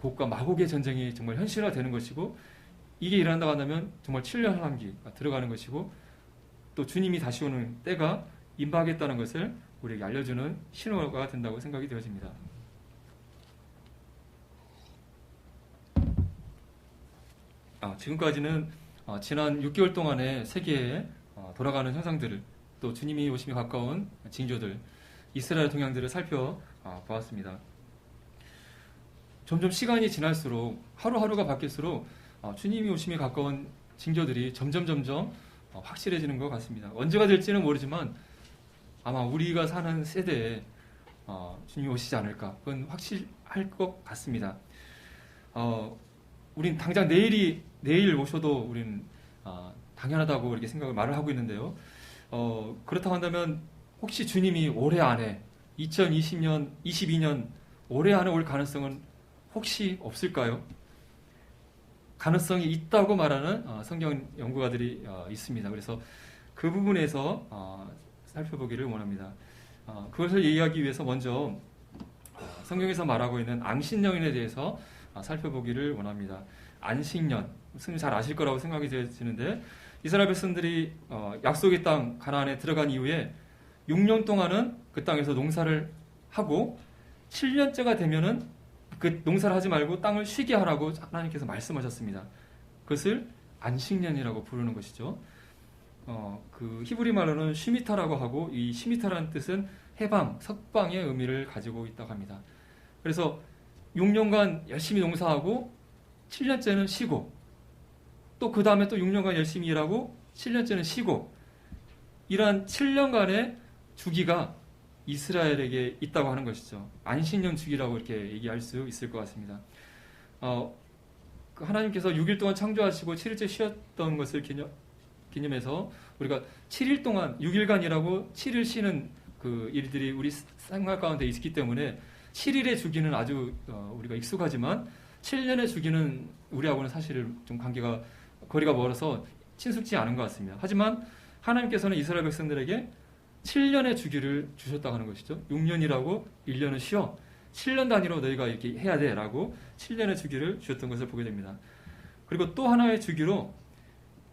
A: 곡과 마곡의 전쟁이 정말 현실화되는 것이고, 이게 일어난다고 한다면 정말 7년 한란기가 들어가는 것이고, 또 주님이 다시 오는 때가 임박했다는 것을 우리에게 알려주는 신호가 된다고 생각이 되어집니다. 지금까지는 지난 6개월 동안의 세계에 돌아가는 현상들을, 또 주님이 오심이 가까운 징조들, 이스라엘 동향들을 살펴보았습니다. 점점 시간이 지날수록, 하루하루가 바뀔수록 주님이 오심이 가까운 징조들이 점점 확실해지는 것 같습니다. 언제가 될지는 모르지만 아마 우리가 사는 세대에 주님이 오시지 않을까, 그건 확실할 것 같습니다. 우린 당장 내일 오셔도 우린 당연하다고 이렇게 말을 하고 있는데요. 그렇다고 한다면 혹시 주님이 올해 안에 2020년, 22년 올해 안에 올 가능성은 혹시 없을까요? 가능성이 있다고 말하는 성경 연구가들이 있습니다. 그래서 그 부분에서 살펴보기를 원합니다. 그것을 얘기하기 위해서 먼저 성경에서 말하고 있는 안식년에 대해서 살펴보기를 원합니다. 안식년, 무슨 잘 아실 거라고 생각이 되어지는데, 이스라엘 백성들이 약속의 땅 가나안에 들어간 이후에 6년 동안은 그 땅에서 농사를 하고 7년째가 되면은 그 농사를 하지 말고 땅을 쉬게 하라고 하나님께서 말씀하셨습니다. 그것을 안식년이라고 부르는 것이죠. 그 히브리 말로는 쉬미타라고 하고, 이 쉬미타라는 뜻은 해방, 석방의 의미를 가지고 있다고 합니다. 그래서 6년간 열심히 농사하고 7년째는 쉬고, 또 그 다음에 또 6년간 열심히 일하고 7년째는 쉬고, 이러한 7년간의 주기가 이스라엘에게 있다고 하는 것이죠. 안식년 주기라고 이렇게 얘기할 수 있을 것 같습니다. 하나님께서 6일 동안 창조하시고 7일째 쉬었던 것을 기념해서 우리가 7일 동안 6일간 일하고 7일 쉬는 그 일들이 우리 생활 가운데 있기 때문에 7일의 주기는 아주 우리가 익숙하지만 7년의 주기는 우리하고는 사실 좀 거리가 멀어서 친숙지 않은 것 같습니다. 하지만 하나님께서는 이스라엘 백성들에게 7년의 주기를 주셨다고 하는 것이죠. 6년이라고 1년은 쉬어, 7년 단위로 너희가 이렇게 해야 돼 라고 7년의 주기를 주셨던 것을 보게 됩니다. 그리고 또 하나의 주기로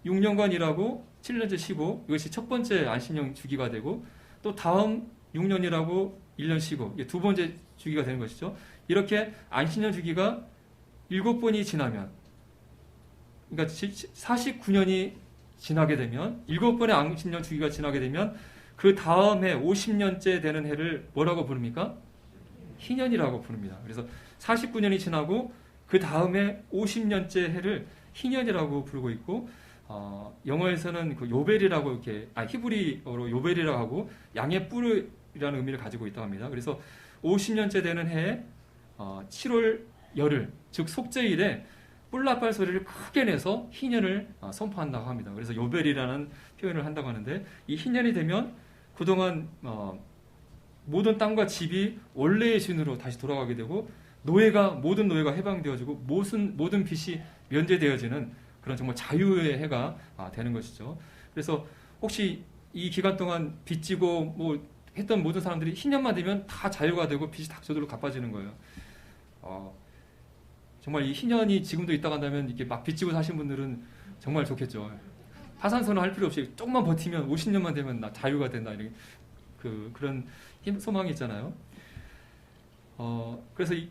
A: 6년간 일하고 7년째 쉬고, 이것이 첫 번째 안식년 주기가 되고, 또 다음 6년이라고 1년 쉬고, 이게 두 번째 주기가 되는 것이죠. 이렇게 안식년 주기가 7번이 지나면, 그러니까 49년이 지나게 되면, 7번의 안식년 주기가 지나게 되면 그 다음 해 50년째 되는 해를 뭐라고 부릅니까? 희년이라고 부릅니다. 그래서 49년이 지나고 그 다음에 50년째 해를 희년이라고 부르고 있고, 영어에서는 그 요벨이라고 이렇게, 히브리어로 요벨이라고 하고 양의 뿔이라는 의미를 가지고 있다고 합니다. 그래서 50년째 되는 해에 7월 열흘, 즉 속죄일에 뿔나팔 소리를 크게 내서 희년을 선포한다고 합니다. 그래서 요벨이라는 표현을 한다고 하는데, 이 희년이 되면 그동안 모든 땅과 집이 원래의 신으로 다시 돌아가게 되고, 모든 노예가 해방되어지고 모든 빚이 면제되어지는 그런 정말 자유의 해가 되는 것이죠. 그래서 혹시 이 기간 동안 빚지고 했던 모든 사람들이 희년만 되면 다 자유가 되고 빚이 다 저절로 갚아지는 거예요. 정말 이 희년이 지금도 있다고 한다면 이렇게 막 빚지고 사신 분들은 정말 좋겠죠. 파산선언 할 필요 없이 조금만 버티면 50년만 되면 나 자유가 된다, 이런 그런 소망이 있잖아요. 그래서 이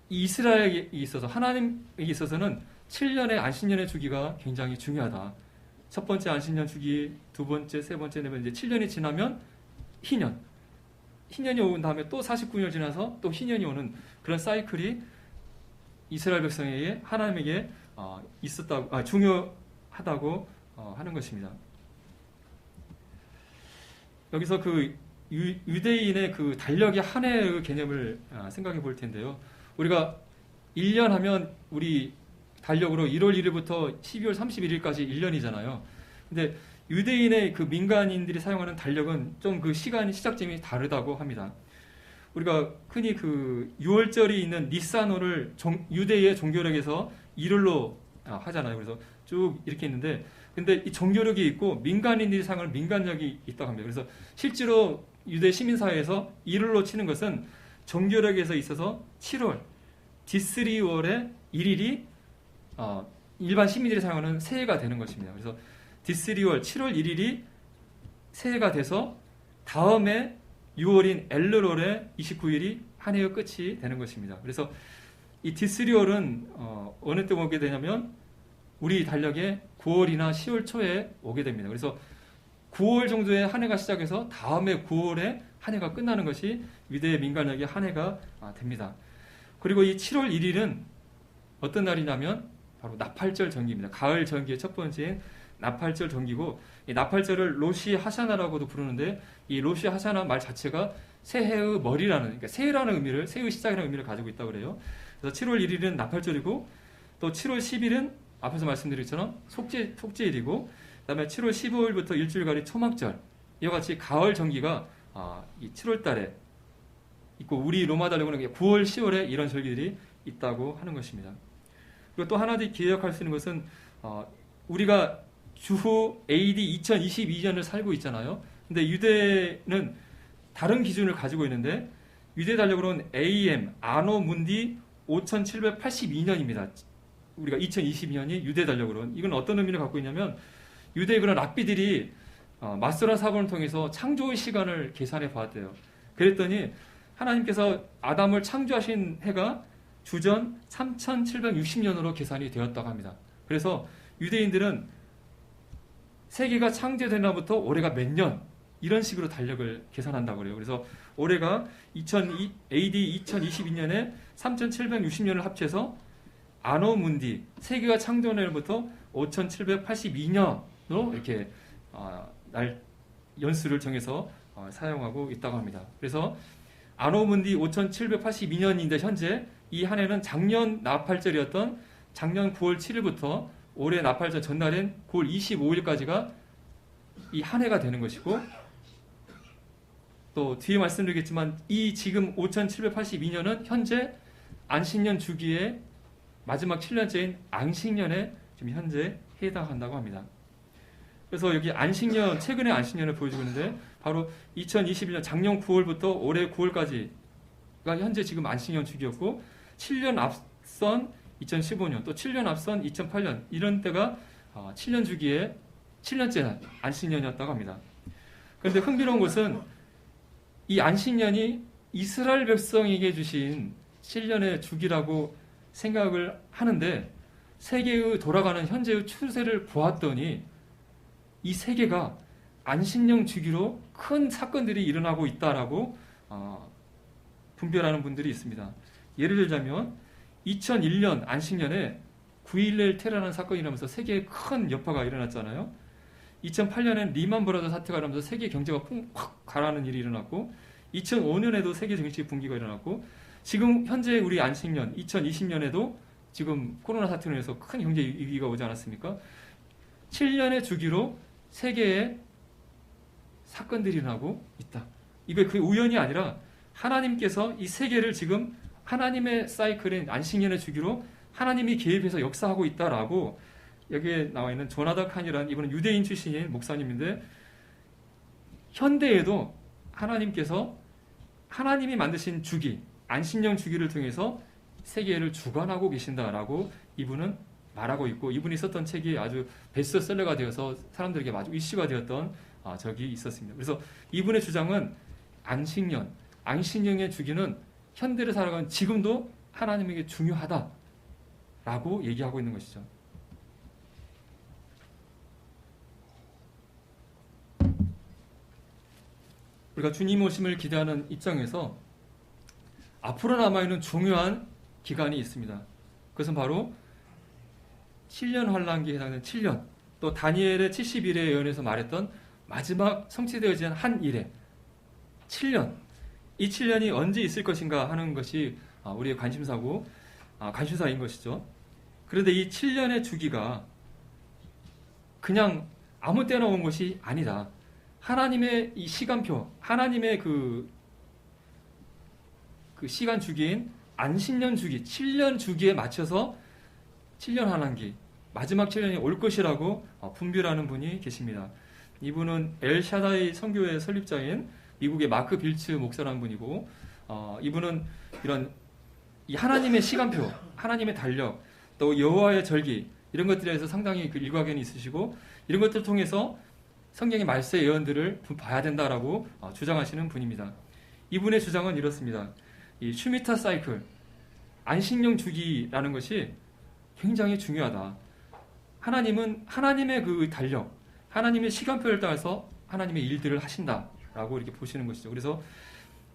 A: 이스라엘에 있어서, 하나님에게 있어서는 7년의 안식년의 주기가 굉장히 중요하다. 첫 번째 안식년 주기, 두 번째, 세 번째, 네 번째, 이제 7년이 지나면 희년이 온 다음에 또 49년 지나서 또 희년이 오는 그런 사이클이 이스라엘 백성에게, 하나님에게 중요하다고 하는 것입니다. 여기서 그 유대인의 그 달력의 한 해의 개념을 생각해 볼 텐데요. 우리가 1년 하면 우리 달력으로 1월 1일부터 12월 31일까지 1년이잖아요. 근데 유대인의 그 민간인들이 사용하는 달력은 좀 그 시작점이 다르다고 합니다. 우리가 흔히 그 6월절이 있는 니산호를 유대의 종교력에서 1월로 하잖아요. 그래서 쭉 이렇게 있는데, 근데 이 종교력이 있고 민간인들이 사용하는 민간력이 있다고 합니다. 그래서 실제로 유대 시민사회에서 1월로 치는 것은 종교력에서 있어서 7월, 디스리월의 1일이 일반 시민들이 사용하는 새해가 되는 것입니다. 그래서 디스리월 7월 1일이 새해가 돼서 다음에 6월인 엘르월의 29일이 한 해의 끝이 되는 것입니다. 그래서 이 디스리월은 어느 때 오게 되냐면 우리 달력의 9월이나 10월 초에 오게 됩니다. 그래서 9월 정도에 한 해가 시작해서 다음에 9월에 한 해가 끝나는 것이 유대 민간력의 한 해가 됩니다. 그리고 이 7월 1일은 어떤 날이냐면 바로 나팔절 정기입니다. 가을 정기의 첫 번째인 나팔절 정기고, 이 나팔절을 로시 하샤나라고도 부르는데, 이 로시 하샤나 말 자체가 새해의 머리라는, 그러니까 새해라는 의미를, 새해의 시작이라는 의미를 가지고 있다고 그래요. 그래서 7월 1일은 나팔절이고, 또 7월 10일은 앞에서 말씀드린 것처럼 속죄일이고, 그 다음에 7월 15일부터 일주일간이 초막절, 이와 같이 가을 정기가 이 7월 달에 있고, 우리 로마 달력으로는 9월, 10월에 이런 절기들이 있다고 하는 것입니다. 그리고 또 하나 더 기억할 수 있는 것은 우리가 주후 AD 2022년을 살고 있잖아요. 근데 유대는 다른 기준을 가지고 있는데, 유대 달력으로는 AM 아노 문디 5782년입니다. 우리가 2022년이 유대 달력으로는. 이건 어떤 의미를 갖고 있냐면, 유대의 그런 랍비들이 마스라 사본을 통해서 창조의 시간을 계산해 보았대요. 그랬더니 하나님께서 아담을 창조하신 해가 주전 3760년으로 계산이 되었다고 합니다. 그래서 유대인들은 세계가 창조된 날부터 올해가 몇 년, 이런 식으로 달력을 계산한다고 그래요. 그래서 올해가 AD 2022년에 3760년을 합쳐서 아노 문디, 세계가 창조된 날부터 5782년으로 이렇게 연수를 정해서 사용하고 있다고 합니다. 그래서 아노 문디 5782년인데 현재 이 한 해는 작년 나팔절이었던 작년 9월 7일부터 올해 나팔절 전날인 9월 25일까지가 이 한 해가 되는 것이고, 또 뒤에 말씀드리겠지만 이 지금 5782년은 현재 안식년 주기의 마지막 7년째인 안식년에 지금 현재 해당한다고 합니다. 그래서 여기 안식년, 최근의 안식년을 보여주고 있는데, 바로 2021년 작년 9월부터 올해 9월까지가 현재 지금 안식년 주기였고, 7년 앞선 2015년, 또 7년 앞선 2008년, 이런 때가 7년 주기의 7년째 안식년이었다고 합니다. 그런데 흥미로운 것은 이 안식년이 이스라엘 백성에게 주신 7년의 주기라고 생각을 하는데, 세계의 돌아가는 현재의 추세를 보았더니 이 세계가 안식년 주기로 큰 사건들이 일어나고 있다라고 분별하는 분들이 있습니다. 예를 들자면 2001년 안식년에 9.11 테러라는 사건이 일어나면서 세계에 큰 여파가 일어났잖아요. 2008년엔 리만 브라더 사태가 일어나면서 세계 경제가 확 가라앉는 일이 일어났고, 2005년에도 세계 정치 붕괴가 일어났고, 지금 현재 우리 안식년 2020년에도 지금 코로나 사태로 인해서 큰 경제 위기가 오지 않았습니까? 7년의 주기로 세계에 사건들이 일어나고 있다. 이게 그 우연이 아니라 하나님께서 이 세계를 지금 하나님의 사이클인 안식년의 주기로 하나님이 개입해서 역사하고 있다라고, 여기에 나와 있는 조나단 칸이라는, 이분은 유대인 출신인 목사님인데, 현대에도 하나님께서 하나님이 만드신 주기, 안식년 주기를 통해서 세계를 주관하고 계신다라고 이분은 말하고 있고, 이분이 썼던 책이 아주 베스트셀러가 되어서 사람들에게 아주 이슈가 되었던 적이 있었습니다. 그래서 이분의 주장은 안식년의 주기는 현대를 살아가는 지금도 하나님에게 중요하다라고 얘기하고 있는 것이죠. 우리가 주님 오심을 기대하는 입장에서 앞으로 남아있는 중요한 기간이 있습니다. 그것은 바로 7년 환란기에 해당하는 7년, 또 다니엘의 70일의 예언에서 말했던 마지막 성취되어진 한 일에 7년, 이 7년이 언제 있을 것인가 하는 것이 우리의 관심사인 것이죠. 그런데 이 7년의 주기가 그냥 아무 때나 온 것이 아니다. 하나님의 이 시간표, 하나님의 그 시간 주기인 안식년 주기, 7년 주기에 맞춰서 7년 환란기, 마지막 7년이 올 것이라고 분별하는 분이 계십니다. 이분은 엘샤다이 선교회 설립자인 미국의 마크 빌츠 목사라는 분이고, 이분은 이런 이 하나님의 시간표, 하나님의 달력, 또 여호와의 절기 이런 것들에 대해서 상당히 그 일가견이 있으시고 이런 것들을 통해서 성경의 말세 예언들을 봐야 된다라고 주장하시는 분입니다. 이분의 주장은 이렇습니다. 이 슈미타 사이클, 안식년 주기라는 것이 굉장히 중요하다. 하나님은 하나님의 그 달력, 하나님의 시간표를 따라서 하나님의 일들을 하신다라고 이렇게 보시는 것이죠. 그래서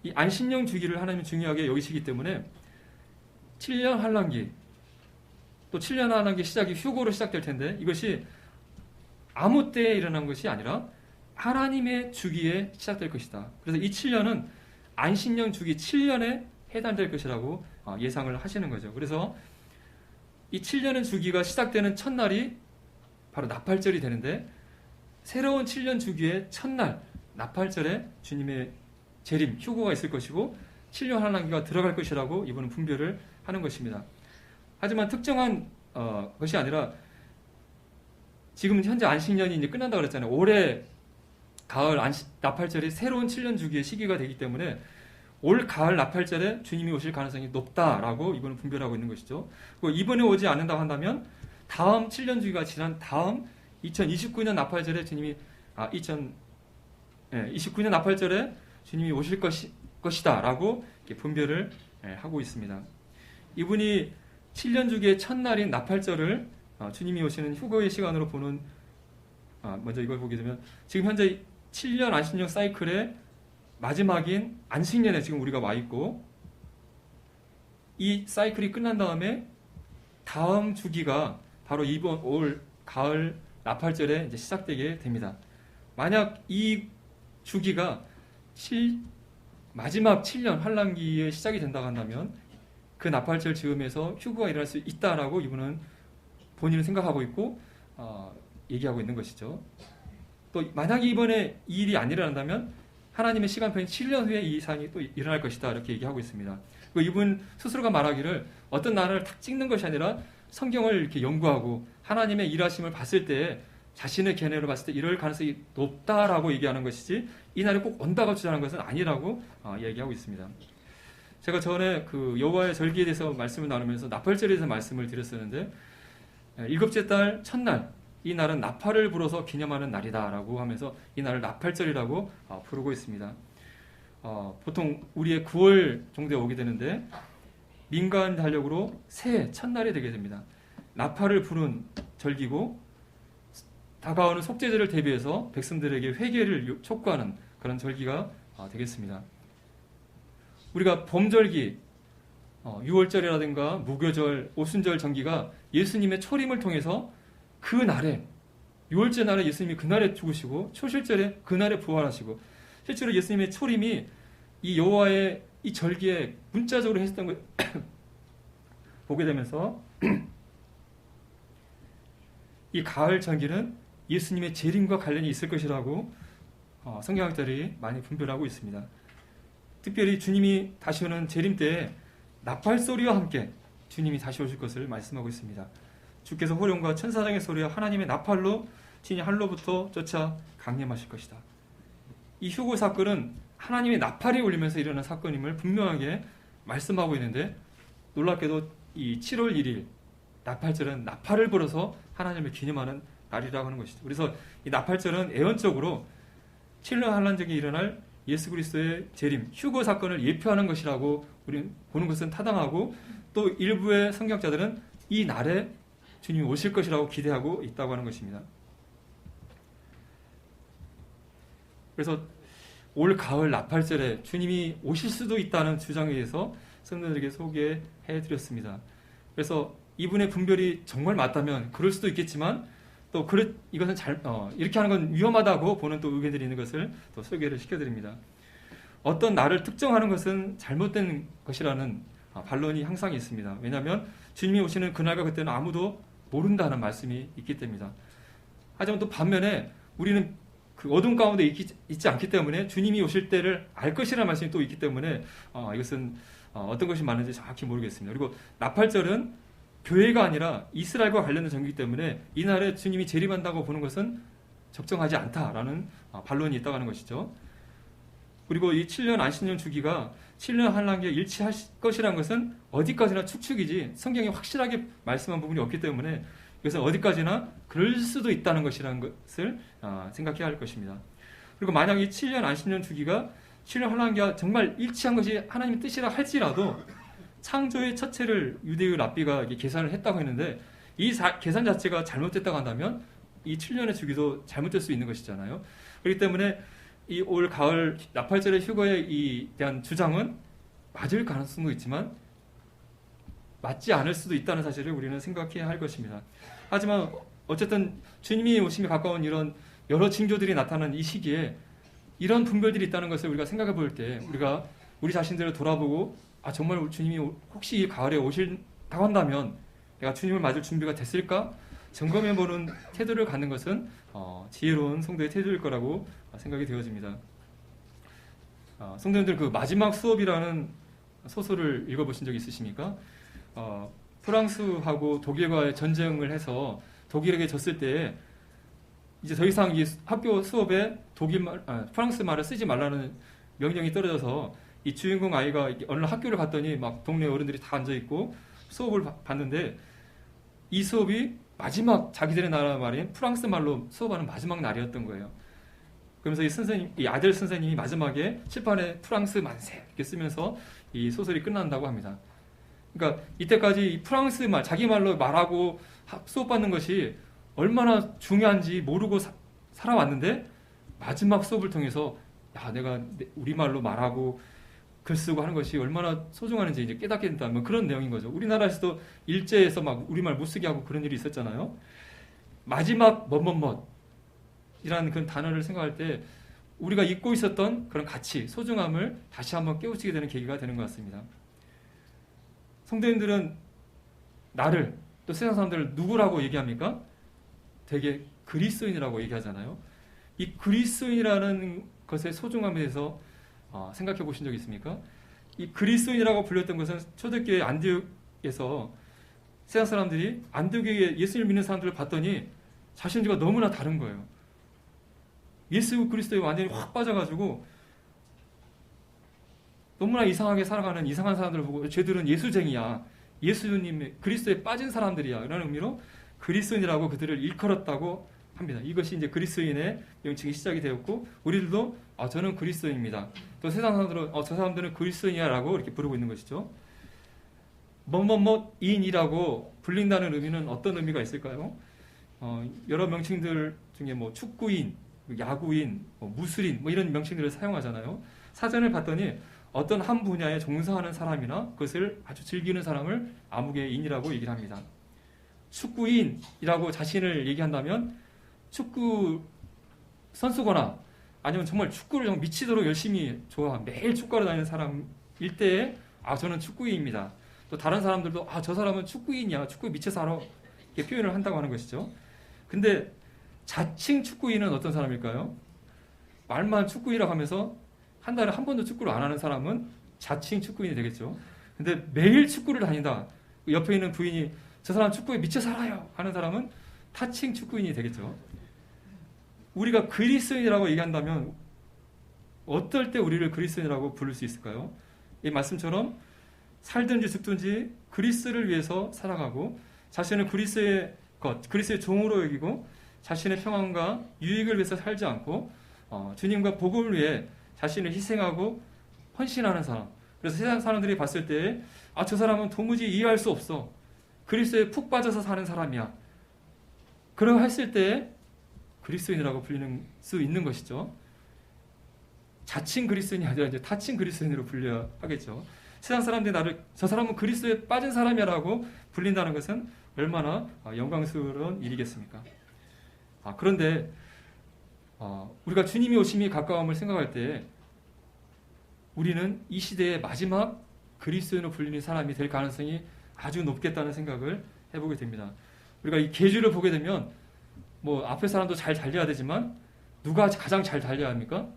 A: 이 안식년 주기를 하나님이 중요하게 여기시기 때문에 7년 환란기, 또 7년 환란기 시작이 휴거로 시작될 텐데 이것이 아무 때에 일어난 것이 아니라 하나님의 주기에 시작될 것이다. 그래서 이 7년은 안식년 주기 7년에 해당될 것이라고 예상을 하시는 거죠. 그래서 이 7년의 주기가 시작되는 첫날이 바로 나팔절이 되는데 새로운 7년 주기의 첫날 나팔절에 주님의 재림, 휴거가 있을 것이고 7년 환란기가 들어갈 것이라고 이분은 분별을 하는 것입니다. 하지만 특정한 것이 아니라 지금 현재 안식년이 이제 끝난다고 그랬잖아요. 올해 가을 나팔절이 새로운 7년 주기의 시기가 되기 때문에 올 가을 나팔절에 주님이 오실 가능성이 높다라고 이분은 분별하고 있는 것이죠. 그리고 이번에 오지 않는다고 한다면 다음 7년 주기가 지난 다음 2029년 나팔절에 주님이 29년 나팔절에 주님이 오실 것이다라고 분별을 하고 있습니다. 이분이 7년 주기의 첫날인 나팔절을 주님이 오시는 휴거의 시간으로 보는 먼저 이걸 보게 되면 지금 현재 7년 안식년 사이클의 마지막인 안식년에 지금 우리가 와 있고 이 사이클이 끝난 다음에 다음 주기가 바로 이번 올 가을 나팔절에 이제 시작되게 됩니다. 만약 이 주기가 마지막 7년 환란기에 시작이 된다고 한다면 그 나팔절 즈음에서 휴거가 일어날 수 있다라고 이분은 본인은 생각하고 있고 얘기하고 있는 것이죠. 또 만약에 이번에 이 일이 안 일어난다면 하나님의 시간표인 7년 후에 이 사안이 또 일어날 것이다 이렇게 얘기하고 있습니다. 그리고 이분 스스로가 말하기를 어떤 나라를 탁 찍는 것이 아니라 성경을 이렇게 연구하고 하나님의 일하심을 봤을 때 자신의 견해로 봤을 때 이럴 가능성이 높다라고 얘기하는 것이지 이 날이 꼭 온다고 주장하는 것은 아니라고 얘기하고 있습니다. 제가 전에 그 여호와의 절기에 대해서 말씀을 나누면서 나팔절에 대해서 말씀을 드렸었는데 일곱째 달 첫날 이 날은 나팔을 불어서 기념하는 날이다라고 하면서 이 날을 나팔절이라고 부르고 있습니다. 보통 우리의 9월 정도에 오게 되는데 민간 달력으로 새해 첫날이 되게 됩니다. 나팔을 부는 절기고 다가오는 속죄제를 대비해서 백성들에게 회개를 촉구하는 그런 절기가 되겠습니다. 우리가 봄절기, 유월절이라든가 무교절, 오순절 정기가 예수님의 초림을 통해서 그 날에 유월절 날에 예수님이 그날에 죽으시고 초실절에 그날에 부활하시고 실제로 예수님의 초림이 이 여호와의 이 절기에 문자적으로 했었던 걸 보게 되면서 이 가을 절기는 예수님의 재림과 관련이 있을 것이라고 성경학자들이 많이 분별하고 있습니다. 특별히 주님이 다시 오는 재림 때에 나팔 소리와 함께 주님이 다시 오실 것을 말씀하고 있습니다. 주께서 호령과 천사장의 소리와 하나님의 나팔로 진이 하늘로부터 쫓아 강림하실 것이다. 이 휴거 사건은 하나님의 나팔이 울리면서 일어난 사건임을 분명하게 말씀하고 있는데 놀랍게도 이 7월 1일 나팔절은 나팔을 불어서 하나님을 기념하는 날이라고 하는 것이죠. 그래서 이 나팔절은 애언적으로 7년 환란절이 일어날 예수 그리스도의 재림, 휴거 사건을 예표하는 것이라고 우리는 보는 것은 타당하고 또 일부의 성경자들은 이 날에 주님이 오실 것이라고 기대하고 있다고 하는 것입니다. 그래서 올 가을 나팔절에 주님이 오실 수도 있다는 주장에 의해서 성도들에게 소개해 드렸습니다. 그래서 이분의 분별이 정말 맞다면 그럴 수도 있겠지만 또 이것은 이렇게 하는 건 위험하다고 보는 또 의견들이 있는 것을 또 소개를 시켜드립니다. 어떤 날을 특정하는 것은 잘못된 것이라는 반론이 항상 있습니다. 왜냐하면 주님이 오시는 그날과 그때는 아무도 모른다는 말씀이 있기 때문이다. 하지만 또 반면에 우리는 그 어둠 가운데 있지 않기 때문에 주님이 오실 때를 알 것이라는 말씀이 또 있기 때문에 이것은 어떤 것이 맞는지 정확히 모르겠습니다. 그리고 나팔절은 교회가 아니라 이스라엘과 관련된 전기이기 때문에 이날에 주님이 재림한다고 보는 것은 적정하지 않다라는 반론이 있다고 하는 것이죠. 그리고 이 7년 안식년 주기가 7년 환란기에 일치할 것이라는 것은 어디까지나 추측이지 성경이 확실하게 말씀한 부분이 없기 때문에 그래서 어디까지나 그럴 수도 있다는 것이라는 것을 생각해야 할 것입니다. 그리고 만약 이 7년 안식년 주기가 7년 환란기와 정말 일치한 것이 하나님의 뜻이라 할지라도 창조의 첫째를 유대의 랍비가 계산을 했다고 했는데 이 계산 자체가 잘못됐다고 한다면 이 7년의 주기도 잘못될 수 있는 것이잖아요. 그렇기 때문에 이 올 가을 나팔절의 휴거에 대한 주장은 맞을 가능성도 있지만 맞지 않을 수도 있다는 사실을 우리는 생각해야 할 것입니다. 하지만 어쨌든 주님이 오심이 가까운 이런 여러 징조들이 나타나는 이 시기에 이런 분별들이 있다는 것을 우리가 생각해 볼 때 우리가 우리 자신들을 돌아보고 정말 주님이 혹시 이 가을에 오실다고 한다면 내가 주님을 맞을 준비가 됐을까? 점검해보는 태도를 갖는 것은 지혜로운 성도의 태도일 거라고 생각이 되어집니다. 성도님들 그 마지막 수업이라는 소설을 읽어보신 적 있으십니까? 프랑스하고 독일과의 전쟁을 해서 독일에게 졌을 때 이제 더 이상 이 학교 수업에 프랑스 말을 쓰지 말라는 명령이 떨어져서 이 주인공 아이가 어느 학교를 갔더니 막 동네 어른들이 다 앉아 있고 수업을 봤는데 이 수업이 마지막 자기들의 나라 말인 프랑스 말로 수업하는 마지막 날이었던 거예요. 그러면서 이 아들 선생님이 마지막에 칠판에 프랑스 만세 이렇게 쓰면서 이 소설이 끝난다고 합니다. 그러니까 이때까지 이 프랑스 말, 자기 말로 말하고 수업받는 것이 얼마나 중요한지 모르고 살아왔는데 마지막 수업을 통해서 내가 우리말로 말하고 글 쓰고 하는 것이 얼마나 소중한지 이제 깨닫게 된다면 그런 내용인 거죠. 우리나라에서도 일제에서 막 우리말 못 쓰게 하고 그런 일이 있었잖아요. 마지막 이라는 그런 단어를 생각할 때 우리가 잊고 있었던 그런 가치, 소중함을 다시 한번 깨우치게 되는 계기가 되는 것 같습니다. 성도님들은 나를 또 세상 사람들을 누구라고 얘기합니까? 되게 그리스도인이라고 얘기하잖아요. 이 그리스도인이라는 것의 소중함에 대해서 생각해 보신 적 있습니까? 이 그리스도인이라고 불렸던 것은 초대교회 안디옥에서 세상 사람들이 안디옥에 예수를 믿는 사람들을 봤더니 자신들과 너무나 다른 거예요. 예수 그리스도에 완전히 확 빠져가지고 너무나 이상하게 살아가는 이상한 사람들을 보고 쟤들은 예수쟁이야. 예수님의 그리스도에 빠진 사람들이야. 라는 의미로 그리스도인이라고 그들을 일컬었다고 합니다. 이것이 이제 그리스도인의 명칭이 시작이 되었고 우리들도 저는 그리스도인입니다. 또 세상 사람들은 저 사람들은 그리스도인이야 라고 이렇게 부르고 있는 것이죠. 인이라고 불린다는 의미는 어떤 의미가 있을까요? 여러 명칭들 중에 축구인, 야구인, 무술인 이런 명칭들을 사용하잖아요. 사전을 봤더니 어떤 한 분야에 종사하는 사람이나 그것을 아주 즐기는 사람을 아무개인이라고 얘기를 합니다. 축구인이라고 자신을 얘기한다면 축구 선수거나 아니면 정말 축구를 정말 미치도록 열심히 매일 축구하러 다니는 사람일 때에 저는 축구인입니다. 또 다른 사람들도 저 사람은 축구인이야. 축구에 미쳐 살아. 이렇게 표현을 한다고 하는 것이죠. 근데 자칭 축구인은 어떤 사람일까요? 말만 축구인이라고 하면서 한 달에 한 번도 축구를 안 하는 사람은 자칭 축구인이 되겠죠. 근데 매일 축구를 다닌다. 옆에 있는 부인이 저 사람 축구에 미쳐 살아요 하는 사람은 타칭 축구인이 되겠죠. 우리가 그리스도인이라고 얘기한다면 어떨 때 우리를 그리스도인이라고 부를 수 있을까요? 이 말씀처럼 살든지 죽든지 그리스도를 위해서 살아가고 자신을 그리스도의 그리스도의 종으로 여기고 자신의 평안과 유익을 위해서 살지 않고 주님과 복음을 위해 자신을 희생하고 헌신하는 사람. 그래서 세상 사람들이 봤을 때 저 사람은 도무지 이해할 수 없어. 그리스도에 푹 빠져서 사는 사람이야. 그러고 했을 때 그리스도인이라고 불리는 수 있는 것이죠. 자칭 그리스도인이 아니라 이제 타칭 그리스도인으로 불려야 하겠죠. 세상 사람들이 나를 저 사람은 그리스도에 빠진 사람이라고 불린다는 것은 얼마나 영광스러운 일이겠습니까? 그런데 우리가 주님이 오심이 가까움을 생각할 때 우리는 이 시대의 마지막 그리스도인으로 불리는 사람이 될 가능성이 아주 높겠다는 생각을 해보게 됩니다. 우리가 이 계주를 보게 되면 앞에 사람도 잘 달려야 되지만 누가 가장 잘 달려야 합니까?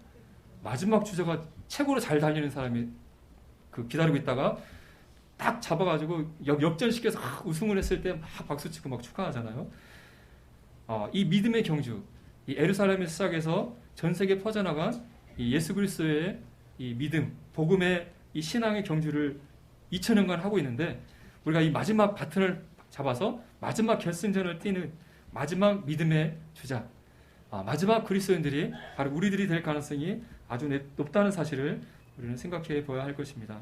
A: 마지막 주자가 최고로 잘 달리는 사람이 기다리고 있다가 딱 잡아가지고 역전시켜서 우승을 했을 때 막 박수치고 막 축하하잖아요. 이 믿음의 경주, 이 예루살렘에서 시작해서 전 세계에 퍼져나간 이 예수 그리스도의 이 믿음, 복음의 이 신앙의 경주를 2000년간 하고 있는데 우리가 이 마지막 바튼을 잡아서 마지막 결승전을 뛰는 마지막 믿음의 주자, 마지막 그리스도인들이 바로 우리들이 될 가능성이 아주 높다는 사실을 우리는 생각해 보아야 할 것입니다.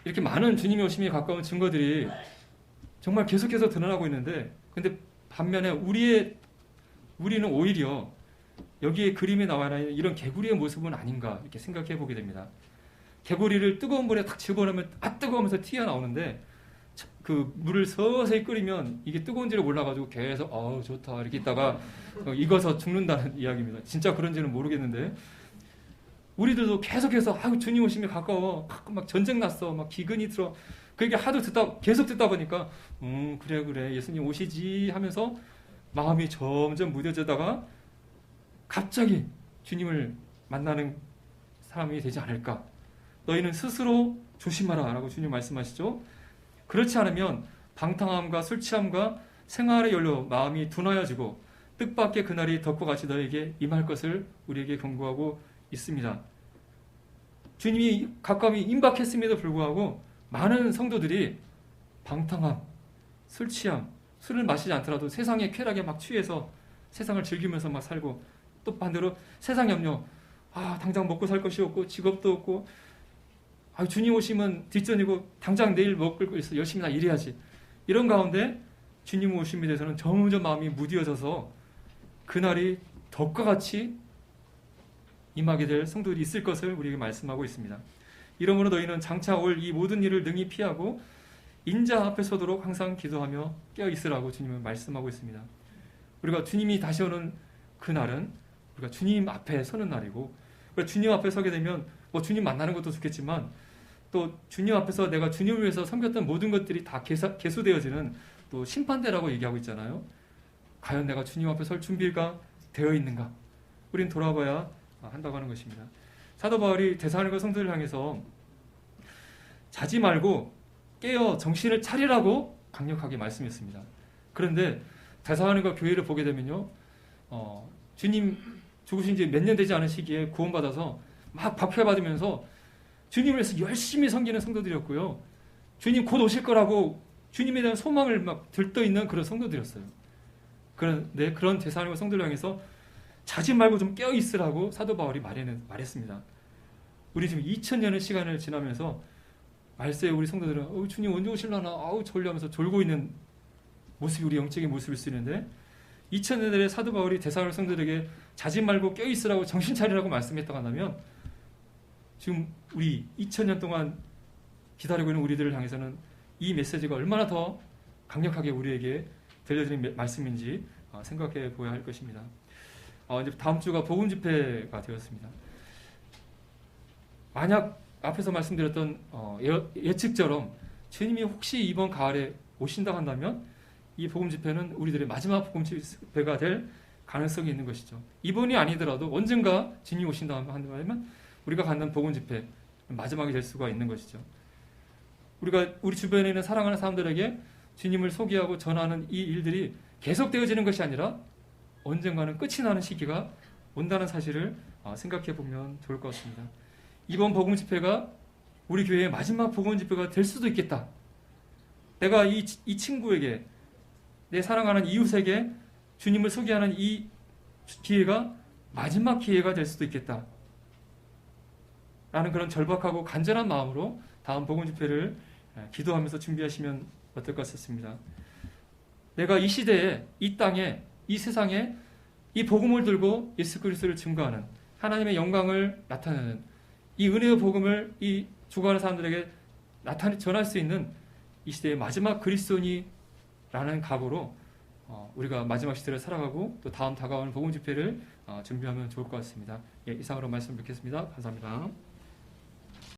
A: 이렇게 많은 주님의 오심에 가까운 증거들이 정말 계속해서 드러나고 있는데, 근데 반면에 우리는 오히려 여기에 그림에 나와 있는 이런 개구리의 모습은 아닌가 이렇게 생각해 보게 됩니다. 개구리를 뜨거운 물에 탁 집어넣으면 뜨거우면서 튀어나오는데 그 물을 서서히 끓이면 이게 뜨거운지를 몰라가지고 계속 좋다 이렇게 있다가 익어서 죽는다는 이야기입니다. 진짜 그런지는 모르겠는데 우리들도 계속해서 주님 오심이 가까워, 막 전쟁 났어, 막 기근이 들어, 그게 하도 계속 듣다 보니까 그래 예수님 오시지 하면서 마음이 점점 무뎌지다가 갑자기 주님을 만나는 사람이 되지 않을까. 너희는 스스로 조심하라 라고 주님 말씀하시죠. 그렇지 않으면 방탕함과 술 취함과 생활에 연료 마음이 둔하여지고 뜻밖의 그날이 덕과 같이 너에게 임할 것을 우리에게 경고하고 있습니다. 주님이 가까이 임박했음에도 불구하고 많은 성도들이 방탕함, 술 취함, 술을 마시지 않더라도 세상의 쾌락에 막 취해서 세상을 즐기면서 막 살고, 또 반대로 세상 염려, 당장 먹고 살 것이 없고 직업도 없고 주님 오시면 뒷전이고 당장 내일 먹을 거 있어 열심히 나 일해야지, 이런 가운데 주님 오심에 대해서는 점점 마음이 무디어져서 그날이 덕과 같이 임하게 될 성도들이 있을 것을 우리에게 말씀하고 있습니다. 이러므로 너희는 장차 올 이 모든 일을 능히 피하고 인자 앞에 서도록 항상 기도하며 깨어 있으라고 주님은 말씀하고 있습니다. 우리가 주님이 다시 오는 그날은 우리가 주님 앞에 서는 날이고, 주님 앞에 서게 되면 주님 만나는 것도 좋겠지만 또 주님 앞에서 내가 주님을 위해서 섬겼던 모든 것들이 다 계수되어지는 또 심판대라고 얘기하고 있잖아요. 과연 내가 주님 앞에 설 준비가 되어 있는가? 우린 돌아봐야 한다고 하는 것입니다. 사도 바울이 데살로니가 성도들을 향해서 자지 말고 깨어 정신을 차리라고 강력하게 말씀했습니다. 그런데 데살로니가 교회를 보게 되면요, 주님 죽으신 지 몇 년 되지 않은 시기에 구원받아서 막 박해받으면서 주님을 위해서 열심히 섬기는 성도들이었고요. 주님 곧 오실 거라고 주님에 대한 소망을 막 들떠있는 그런 성도들이었어요. 그런데 그런 데살로니가 성도를 향해서 자지 말고 좀 깨어 있으라고 사도 바울이 말했습니다. 우리 지금 2000년의 시간을 지나면서 말세에 우리 성도들은 주님 언제 오실라나 졸려하면서 졸고 있는 모습이 우리 영적인 모습일 수 있는데, 2000년의 사도 바울이 데살로니가 성도들에게 자지 말고 깨어 있으라고 정신 차리라고 말씀했다고 한다면, 지금 우리 2000년 동안 기다리고 있는 우리들을 향해서는 이 메시지가 얼마나 더 강력하게 우리에게 들려드리는 말씀인지 생각해 보아야 할 것입니다. 이제 다음 주가 복음 집회가 되었습니다. 만약 앞에서 말씀드렸던 예측처럼 주님이 혹시 이번 가을에 오신다고 한다면 이 복음 집회는 우리들의 마지막 복음 집회가 될 가능성이 있는 것이죠. 이번이 아니더라도 언젠가 주님이 오신다고 한다면 우리가 갖는 복음 집회 마지막이 될 수가 있는 것이죠. 우리가 우리 주변에 있는 사랑하는 사람들에게 주님을 소개하고 전하는 이 일들이 계속되어지는 것이 아니라 언젠가는 끝이 나는 시기가 온다는 사실을 생각해 보면 좋을 것 같습니다. 이번 복음 집회가 우리 교회의 마지막 복음 집회가 될 수도 있겠다. 내가 이 친구에게, 내 사랑하는 이웃에게 주님을 소개하는 이 기회가 마지막 기회가 될 수도 있겠다. 라는 그런 절박하고 간절한 마음으로 다음 복음 집회를 기도하면서 준비하시면 어떨 것 같습니다. 내가 이 시대에, 이 땅에, 이 세상에 이 복음을 들고 예수 그리스도를 증거하는, 하나님의 영광을 나타내는 이 은혜의 복음을 이 죽어가는 사람들에게 전할 수 있는 이 시대의 마지막 그리스도인이라는 각오로 우리가 마지막 시대를 살아가고 또 다음 다가오는 복음 집회를 준비하면 좋을 것 같습니다. 이상으로 말씀 뵙겠습니다. 감사합니다.